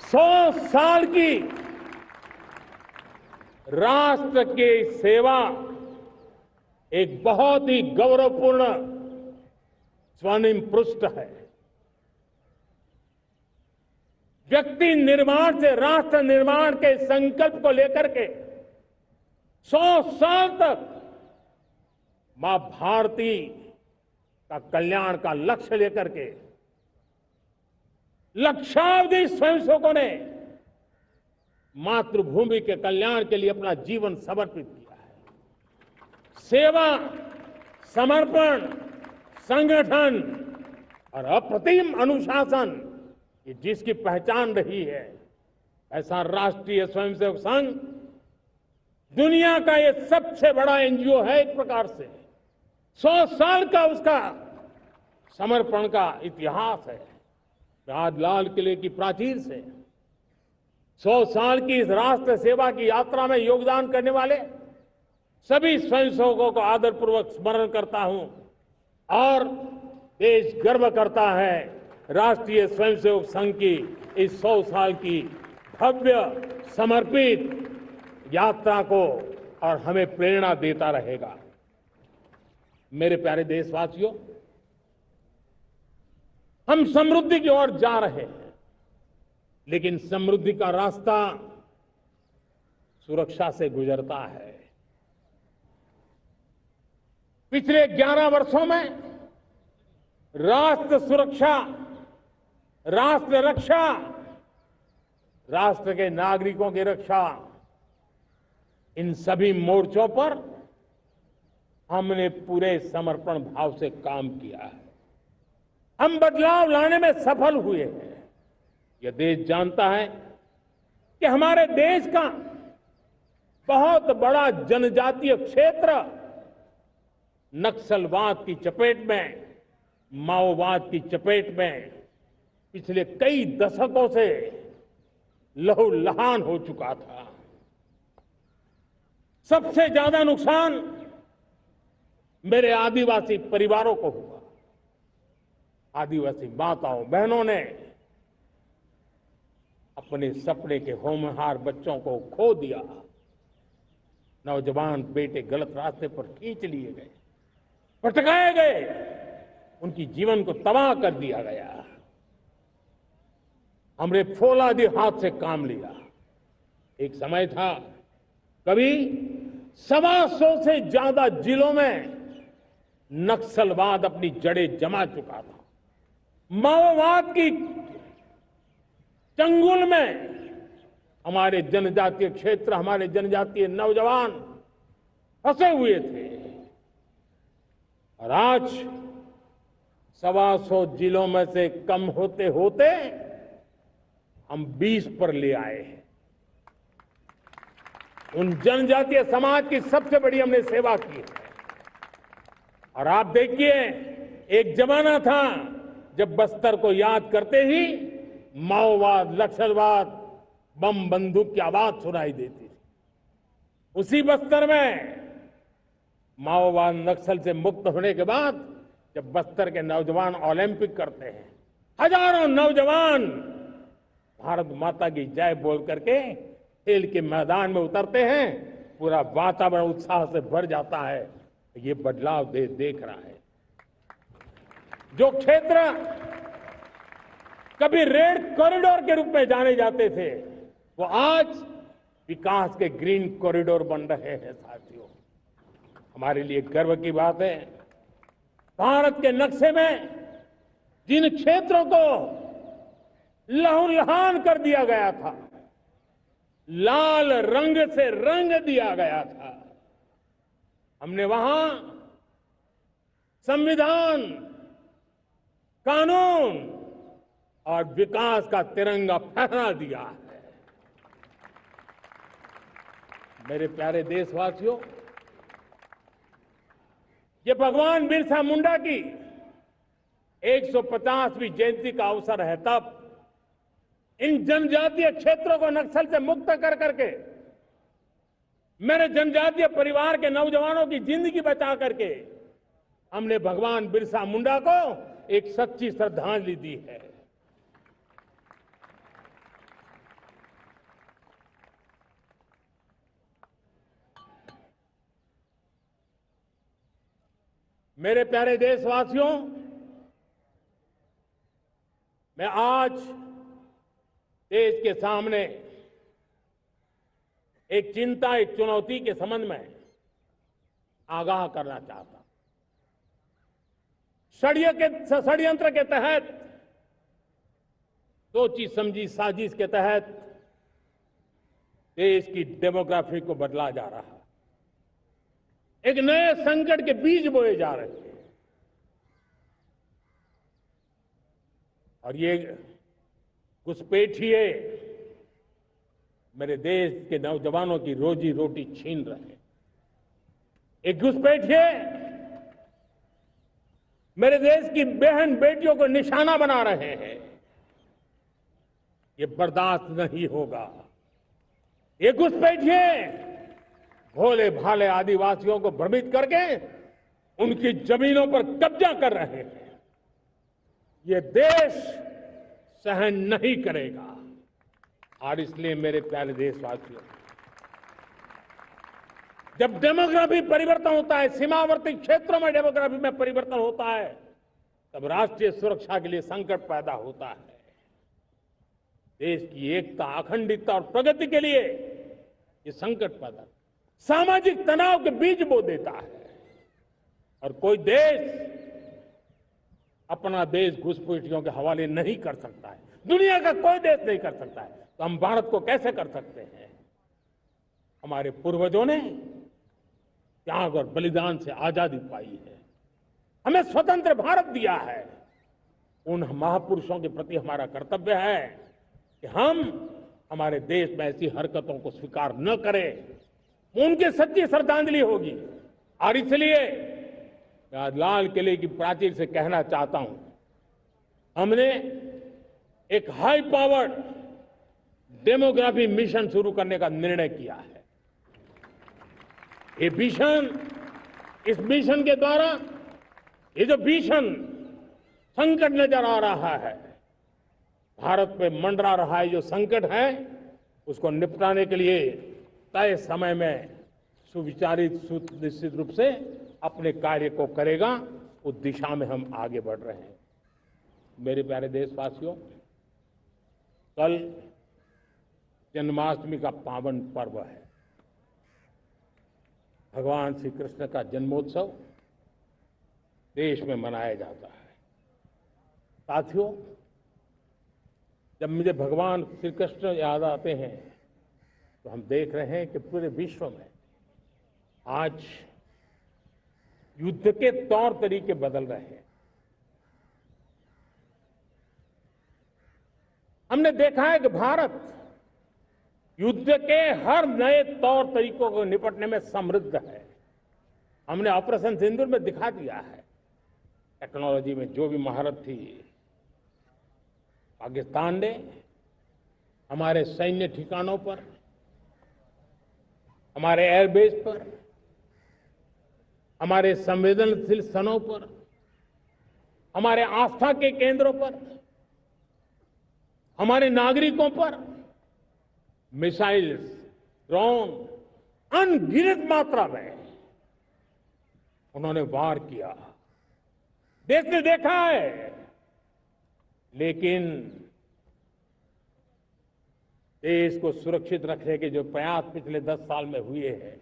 100 साल की राष्ट्र की सेवा एक बहुत ही गौरवपूर्ण स्वर्णिम पृष्ठ है। व्यक्ति निर्माण से राष्ट्र निर्माण के संकल्प को लेकर के 100 साल तक मां भारती का कल्याण का लक्ष्य लेकर के लक्षावधि स्वयंसेवकों ने मातृभूमि के कल्याण के लिए अपना जीवन समर्पित किया है। सेवा, समर्पण, संगठन और अप्रतिम अनुशासन, ये जिसकी पहचान रही है, ऐसा राष्ट्रीय स्वयंसेवक संघ दुनिया का ये सबसे बड़ा एनजीओ है। एक प्रकार से 100 साल का उसका समर्पण का इतिहास है। आज लाल किले की प्राचीर से 100 साल की इस राष्ट्र सेवा की यात्रा में योगदान करने वाले सभी स्वयंसेवकों को आदरपूर्वक स्मरण करता हूं और देश गर्व करता है राष्ट्रीय स्वयंसेवक संघ की इस 100 साल की भव्य समर्पित यात्रा को, और हमें प्रेरणा देता रहेगा। मेरे प्यारे देशवासियों, हम समृद्धि की ओर जा रहे हैं, लेकिन समृद्धि का रास्ता सुरक्षा से गुजरता है। पिछले 11 वर्षों में राष्ट्र सुरक्षा, राष्ट्र रक्षा, राष्ट्र के नागरिकों की रक्षा, इन सभी मोर्चों पर हमने पूरे समर्पण भाव से काम किया है। हम बदलाव लाने में सफल हुए हैं। यह देश जानता है कि हमारे देश का बहुत बड़ा जनजातीय क्षेत्र नक्सलवाद की चपेट में, माओवाद की चपेट में पिछले कई दशकों से लहूलुहान हो चुका था। सबसे ज्यादा नुकसान मेरे आदिवासी परिवारों को हुआ। आदिवासी माताओं बहनों ने अपने सपने के होनहार बच्चों को खो दिया। नौजवान बेटे गलत रास्ते पर खींच लिए गए, भटकाए गए, उनकी जीवन को तबाह कर दिया गया। हमने फौलादी हाथ से काम लिया। एक समय था, कभी 125 से ज्यादा जिलों में नक्सलवाद अपनी जड़ें जमा चुका था। माओवाद की चंगुल में हमारे जनजातीय क्षेत्र, हमारे जनजातीय नौजवान फंसे हुए थे और आज 125 जिलों में से कम होते होते हम 20 पर ले आए हैं। उन जनजातीय समाज की सबसे बड़ी हमने सेवा की है। और आप देखिए, एक जमाना था जब बस्तर को याद करते ही माओवाद, नक्सलवाद, बम बंदूक की आवाज सुनाई देती थी। उसी बस्तर में माओवाद नक्सल से मुक्त होने के बाद जब बस्तर के नौजवान ओलंपिक करते हैं, हजारों नौजवान भारत माता की जय बोल करके खेल के मैदान में उतरते हैं, पूरा वातावरण उत्साह से भर जाता है। ये बदलाव देश देख रहा है। जो क्षेत्र कभी रेड कॉरिडोर के रूप में जाने जाते थे, वो आज विकास के ग्रीन कॉरिडोर बन रहे हैं। साथियों, हमारे लिए गर्व की बात है, भारत के नक्शे में जिन क्षेत्रों को लहूलुहान कर दिया गया था, लाल रंग से रंग दिया गया था, हमने वहां संविधान, कानून और विकास का तिरंगा फहरा दिया है। मेरे प्यारे देशवासियों, ये भगवान बिरसा मुंडा की 150वीं जयंती का अवसर है। तब इन जनजातीय क्षेत्रों को नक्सल से मुक्त कर करके, मेरे जनजातीय परिवार के नौजवानों की जिंदगी बचा करके हमने भगवान बिरसा मुंडा को एक सच्ची श्रद्धांजलि दी है। मेरे प्यारे देशवासियों, मैं आज देश के सामने एक चिंता, एक चुनौती के संबंध में आगाह करना चाहता हूं। षड्यंत्र के तहत, सोची समझी साजिश के तहत देश की डेमोग्राफी को बदला जा रहा है। एक नए संकट के बीज बोए जा रहे हैं और ये घुसपैठिए मेरे देश के नौजवानों की रोजी रोटी छीन रहे हैं। एक घुसपैठिए मेरे देश की बहन बेटियों को निशाना बना रहे हैं। ये बर्दाश्त नहीं होगा। ये घुसपैठिए भोले भाले आदिवासियों को भ्रमित करके उनकी जमीनों पर कब्जा कर रहे हैं। ये देश सहन नहीं करेगा। और इसलिए मेरे प्यारे देशवासियों, जब डेमोग्राफी परिवर्तन होता है, सीमावर्ती क्षेत्रों में डेमोग्राफी में परिवर्तन होता है, तब राष्ट्रीय सुरक्षा के लिए संकट पैदा होता है। देश की एकता, अखंडता और प्रगति के लिए ये संकट पैदा, सामाजिक तनाव के बीज बो देता है। और कोई देश अपना देश घुसपैठियों के हवाले नहीं कर सकता है। दुनिया का कोई देश नहीं कर सकता है, तो हम भारत को कैसे कर सकते हैं? हमारे पूर्वजों ने त्याग और बलिदान से आजादी पाई है, हमें स्वतंत्र भारत दिया है। उन महापुरुषों के प्रति हमारा कर्तव्य है कि हम हमारे देश में ऐसी हरकतों को स्वीकार न करें। उनकी सच्ची श्रद्धांजलि होगी। और इसलिए मैं आज लाल किले की प्राचीर से कहना चाहता हूं, हमने एक हाई पावर्ड डेमोग्राफी मिशन शुरू करने का निर्णय किया है। ये मिशन, इस मिशन के द्वारा ये जो भीषण संकट नजर आ रहा है, भारत पे मंडरा रहा है जो संकट है, उसको निपटाने के लिए तय समय में सुविचारित, सुनिश्चित रूप से अपने कार्य को करेगा। उस दिशा में हम आगे बढ़ रहे हैं। मेरे प्यारे देशवासियों, कल जन्माष्टमी का पावन पर्व है। भगवान श्री कृष्ण का जन्मोत्सव देश में मनाया जाता है। साथियों, जब मुझे भगवान श्री कृष्ण याद आते हैं तो हम देख रहे हैं कि पूरे विश्व में आज युद्ध के तौर तरीके बदल रहे हैं। हमने देखा है कि भारत युद्ध के हर नए तौर तरीकों को निपटने में समृद्ध है। हमने ऑपरेशन सिंदूर में दिखा दिया है, टेक्नोलॉजी में जो भी महारत थी। पाकिस्तान ने हमारे सैन्य ठिकानों पर, हमारे एयरबेस पर, हमारे संवेदनशील स्थलों पर, हमारे आस्था के केंद्रों पर, हमारे नागरिकों पर मिसाइल्स, ड्रोन अनगिनत मात्रा में उन्होंने वार किया। देश ने देखा है, लेकिन देश को सुरक्षित रखने के जो प्रयास पिछले 10 साल में हुए हैं,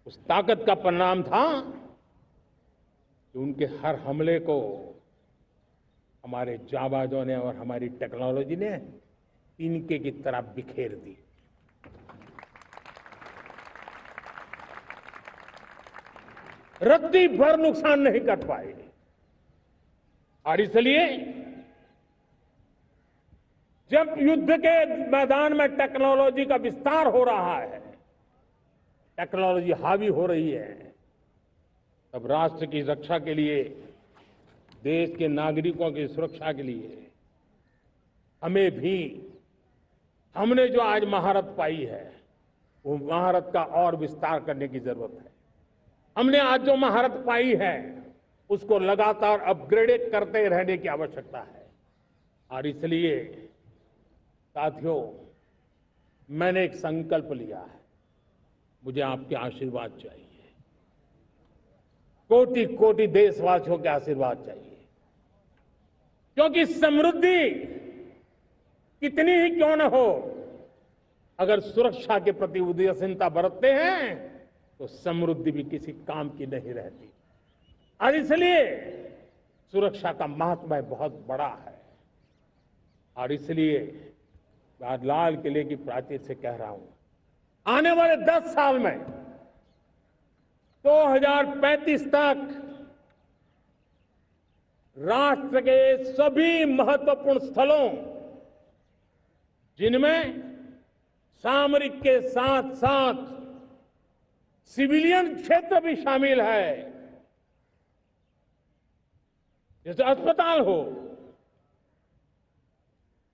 उस ताकत का परिणाम था कि उनके हर हमले को हमारे जाबाजों ने और हमारी टेक्नोलॉजी ने तिनके की तरह बिखेर दी। रत्ती भर नुकसान नहीं कर पाए। और इसलिए जब युद्ध के मैदान में टेक्नोलॉजी का विस्तार हो रहा है, टेक्नोलॉजी हावी हो रही है, तब राष्ट्र की रक्षा के लिए, देश के नागरिकों की सुरक्षा के लिए हमें भी, हमने जो आज महारत पाई है, वो महारत का और विस्तार करने की जरूरत है। हमने आज जो महारत पाई है, उसको लगातार अपग्रेड करते रहने की आवश्यकता है। और इसलिए साथियों, मैंने एक संकल्प लिया है, मुझे आपके आशीर्वाद चाहिए, कोटि कोटि देशवासियों के आशीर्वाद चाहिए, क्योंकि समृद्धि कितनी ही क्यों न हो, अगर सुरक्षा के प्रति उदासीनता बरतते हैं तो समृद्धि भी किसी काम की नहीं रहती। और इसलिए सुरक्षा का महत्व बहुत बड़ा है। और इसलिए आज लाल किले की प्राचीर से कह रहा हूं, आने वाले 10 साल में 2035 तक राष्ट्र के सभी महत्वपूर्ण स्थलों, जिनमें सामरिक के साथ साथ सिविलियन क्षेत्र भी शामिल है, जैसे अस्पताल हो,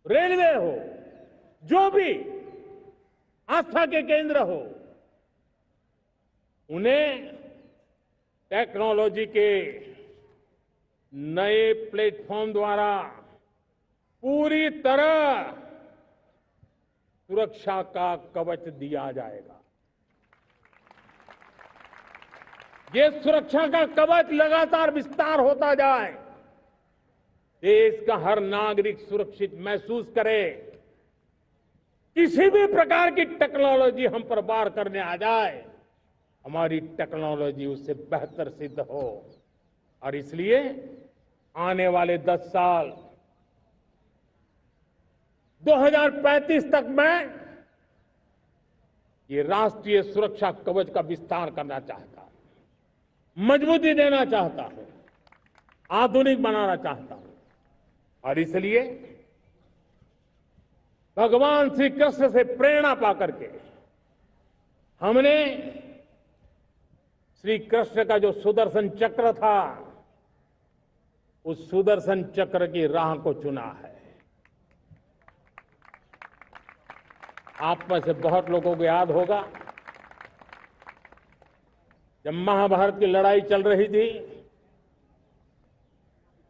रेलवे हो, जो भी आस्था के केंद्र हो, उन्हें टेक्नोलॉजी के नए प्लेटफॉर्म द्वारा पूरी तरह सुरक्षा का कवच दिया जाएगा। ये सुरक्षा का कवच लगातार विस्तार होता जाए, देश का हर नागरिक सुरक्षित महसूस करे। किसी भी प्रकार की टेक्नोलॉजी हम पर वार करने आ जाए, हमारी टेक्नोलॉजी उससे बेहतर सिद्ध हो। और इसलिए आने वाले 10 साल 2035 तक मैं ये राष्ट्रीय सुरक्षा कवच का विस्तार करना चाहता हूं, मजबूती देना चाहता हूं, आधुनिक बनाना चाहता हूं। और इसलिए भगवान श्री कृष्ण से प्रेरणा पाकर के हमने श्री कृष्ण का जो सुदर्शन चक्र था, उस सुदर्शन चक्र की राह को चुना है। आप में से बहुत लोगों को याद होगा, जब महाभारत की लड़ाई चल रही थी,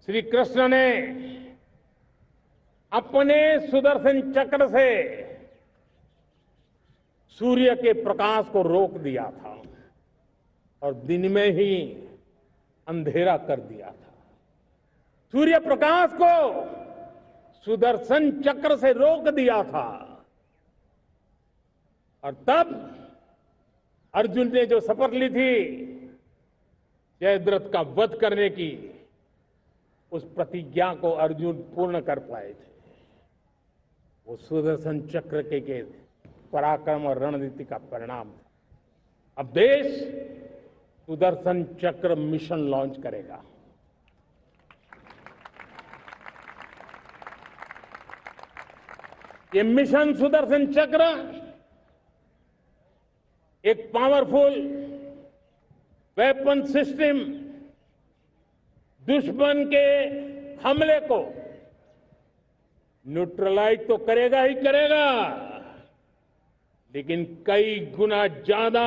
श्री कृष्ण ने अपने सुदर्शन चक्र से सूर्य के प्रकाश को रोक दिया था और दिन में ही अंधेरा कर दिया था। सूर्य प्रकाश को सुदर्शन चक्र से रोक दिया था। और तब अर्जुन ने जो शपथ ली थी जयद्रथ का वध करने की, उस प्रतिज्ञा को अर्जुन पूर्ण कर पाए थे। वो सुदर्शन चक्र के पराक्रम और रणनीति का परिणाम था। अब देश सुदर्शन चक्र मिशन लॉन्च करेगा। ये मिशन सुदर्शन चक्र एक पावरफुल वेपन सिस्टम दुश्मन के हमले को न्यूट्रलाइज तो करेगा ही करेगा, लेकिन कई गुना ज्यादा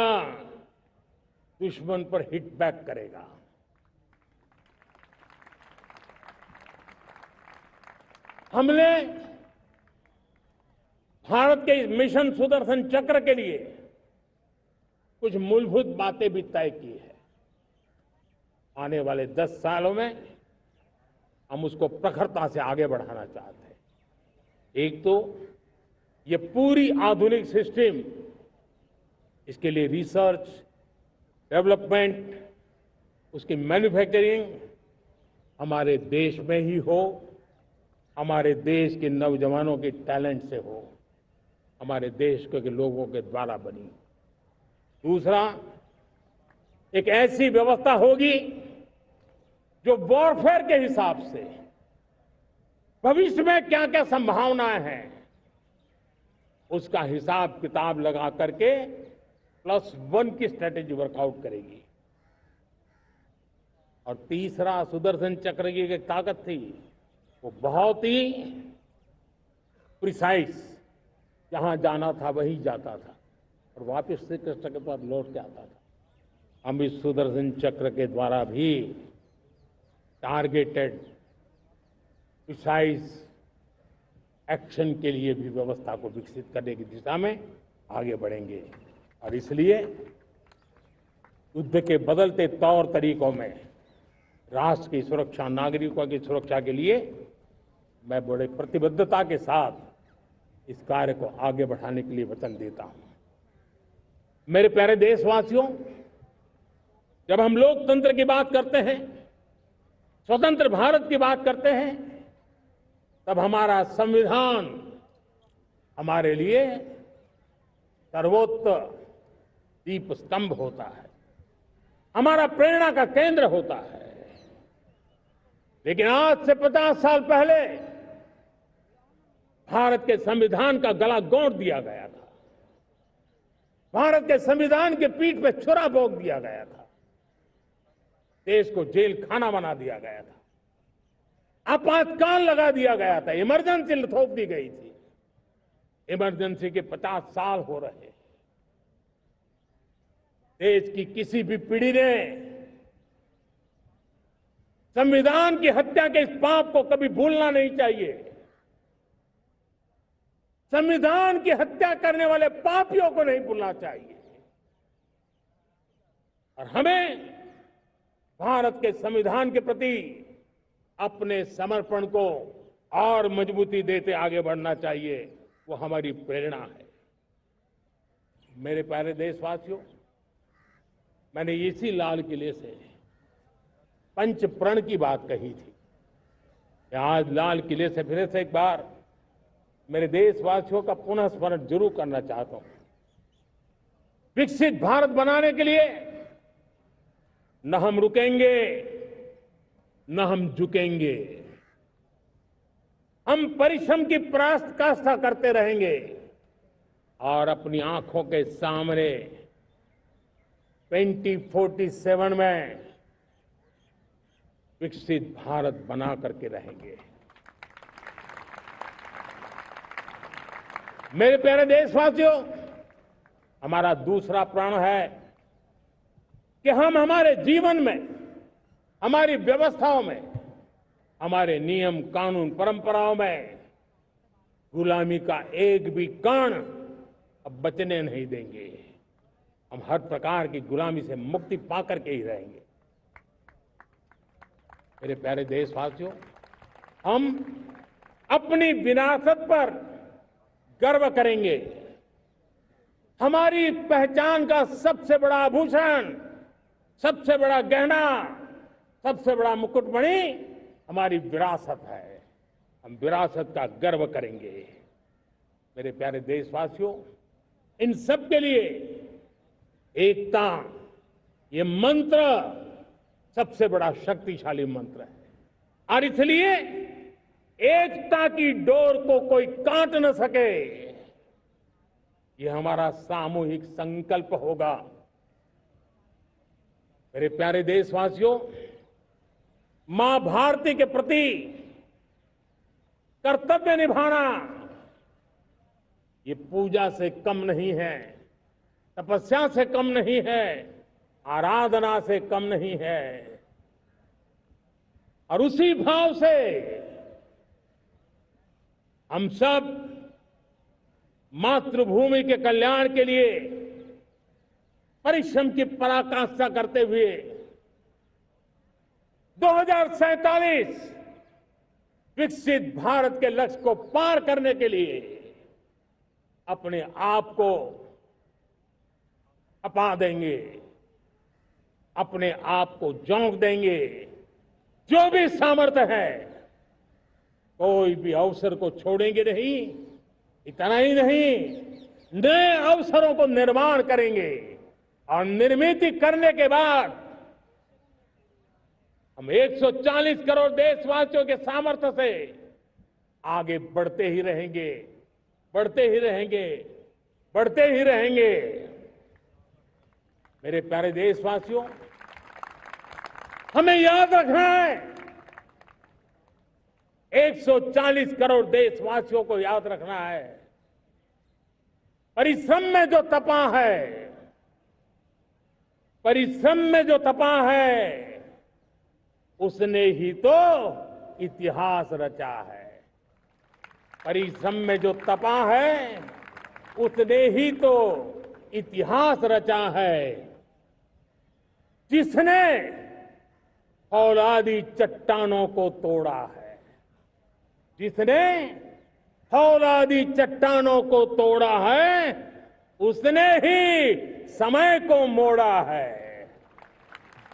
दुश्मन पर हिट बैक करेगा। हमने भारत के इस मिशन सुदर्शन चक्र के लिए कुछ मूलभूत बातें भी तय की है। आने वाले 10 सालों में हम उसको प्रखरता से आगे बढ़ाना चाहते हैं। एक तो ये पूरी आधुनिक सिस्टम, इसके लिए रिसर्च, डेवलपमेंट, उसकी मैन्युफैक्चरिंग हमारे देश में ही हो, हमारे देश के नौजवानों के टैलेंट से हो, हमारे देश के लोगों के द्वारा बनी। दूसरा, एक ऐसी व्यवस्था होगी जो वॉरफेयर के हिसाब से भविष्य में क्या क्या संभावनाएं हैं उसका हिसाब किताब लगा करके +1 की स्ट्रेटेजी वर्कआउट करेगी। और तीसरा, सुदर्शन चक्र की एक ताकत थी, वो बहुत ही प्रिसाइज, जहां जाना था वहीं जाता था और वापस श्री कृष्ण के पास लौट के आता था। हम इस सुदर्शन चक्र के द्वारा भी टारगेटेड प्रिसाइज एक्शन के लिए भी व्यवस्था को विकसित करने की दिशा में आगे बढ़ेंगे। और इसलिए युद्ध के बदलते तौर तरीकों में राष्ट्र की सुरक्षा, नागरिकों की सुरक्षा के लिए मैं बड़े प्रतिबद्धता के साथ इस कार्य को आगे बढ़ाने के लिए वचन देता हूं। मेरे प्यारे देशवासियों, जब हम लोकतंत्र की बात करते हैं, स्वतंत्र भारत की बात करते हैं, तब हमारा संविधान हमारे लिए सर्वोच्च दीप स्तंभ होता है, हमारा प्रेरणा का केंद्र होता है। लेकिन आज से 50 साल पहले भारत के संविधान का गला घोंट दिया गया था, भारत के संविधान के पीठ पे छुरा भोंक दिया गया था, देश को जेल खाना बना दिया गया था, आपातकाल लगा दिया गया था, इमरजेंसी थोप दी गई थी। इमरजेंसी के 50 साल हो रहे हैं। देश की किसी भी पीढ़ी ने संविधान की हत्या के इस पाप को कभी भूलना नहीं चाहिए। संविधान की हत्या करने वाले पापियों को नहीं भूलना चाहिए। और हमें भारत के संविधान के प्रति अपने समर्पण को और मजबूती देते आगे बढ़ना चाहिए। वो हमारी प्रेरणा है। मेरे प्यारे देशवासियों, मैंने इसी लाल किले से पंच प्रण की बात कही थी। आज लाल किले से फिर से एक बार मेरे देशवासियों का पुनः स्मरण जरूर करना चाहता हूं। विकसित भारत बनाने के लिए न हम रुकेंगे, न हम झुकेंगे। हम परिश्रम की पराकाष्ठा करते रहेंगे और अपनी आंखों के सामने 2047 में विकसित भारत बना करके रहेंगे। मेरे प्यारे देशवासियों, हमारा दूसरा प्रण है कि हम हमारे जीवन में, हमारी व्यवस्थाओं में, हमारे नियम कानून परंपराओं में गुलामी का एक भी कण अब बचने नहीं देंगे। हम हर प्रकार की गुलामी से मुक्ति पाकर के ही रहेंगे। मेरे प्यारे देशवासियों, हम अपनी विरासत पर गर्व करेंगे। हमारी पहचान का सबसे बड़ा आभूषण, सबसे बड़ा गहना, सबसे बड़ा मुकुटमणि हमारी विरासत है। हम विरासत का गर्व करेंगे। मेरे प्यारे देशवासियों, इन सब के लिए एकता, ये मंत्र सबसे बड़ा शक्तिशाली मंत्र है और इसलिए एकता की डोर को कोई काट न सके, ये हमारा सामूहिक संकल्प होगा। मेरे प्यारे देशवासियों, मां भारती के प्रति कर्तव्य निभाना ये पूजा से कम नहीं है, तपस्या से कम नहीं है, आराधना से कम नहीं है। और उसी भाव से हम सब मातृभूमि के कल्याण के लिए परिश्रम की पराकाष्ठा करते हुए 2047 विकसित भारत के लक्ष्य को पार करने के लिए अपने आप को अपा देंगे, अपने आप को झोंक देंगे। जो भी सामर्थ्य है, कोई भी अवसर को छोड़ेंगे नहीं। इतना ही नहीं, नए अवसरों को निर्माण करेंगे और निर्मित करने के बाद हम 140 करोड़ देशवासियों के सामर्थ्य से आगे बढ़ते ही रहेंगे, बढ़ते ही रहेंगे, बढ़ते ही रहेंगे। मेरे प्यारे देशवासियों, हमें याद रखना है, 140 करोड़ देशवासियों को याद रखना है, परिश्रम में जो तपा है, परिश्रम में जो तपा है, उसने ही तो इतिहास रचा है। परिश्रम में जो तपा है, उसने ही तो इतिहास रचा है। जिसने फौलादी चट्टानों को तोड़ा है, जिसने फौलादी चट्टानों को तोड़ा है, उसने ही समय को मोड़ा है।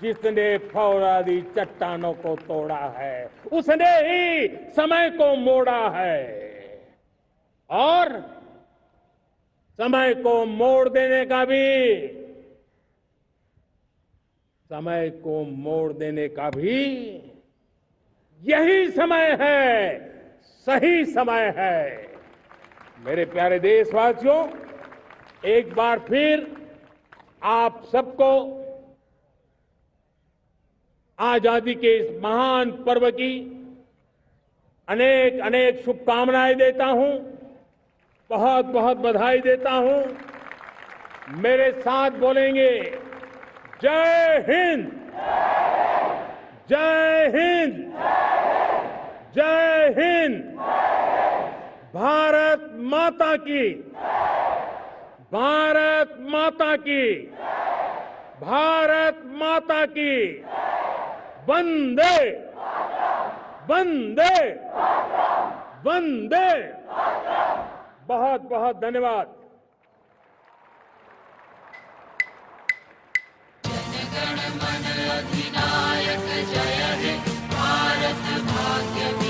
जिसने फौलादी चट्टानों को तोड़ा है, उसने ही समय को मोड़ा है। और समय को मोड़ देने का भी, समय को मोड़ देने का भी यही समय है, सही समय है। मेरे प्यारे देशवासियों, एक बार फिर आप सबको आजादी के इस महान पर्व की अनेक अनेक शुभकामनाएं देता हूं, बहुत बहुत बधाई देता हूं। मेरे साथ बोलेंगे, जय हिंद, जय हिंद, जय हिंद। भारत माता की, भारत माता की, भारत माता की। वंदे, वंदे, वंदे। बहुत बहुत धन्यवाद। जनगण मन अधिनायक जय हे, भारत भाग्य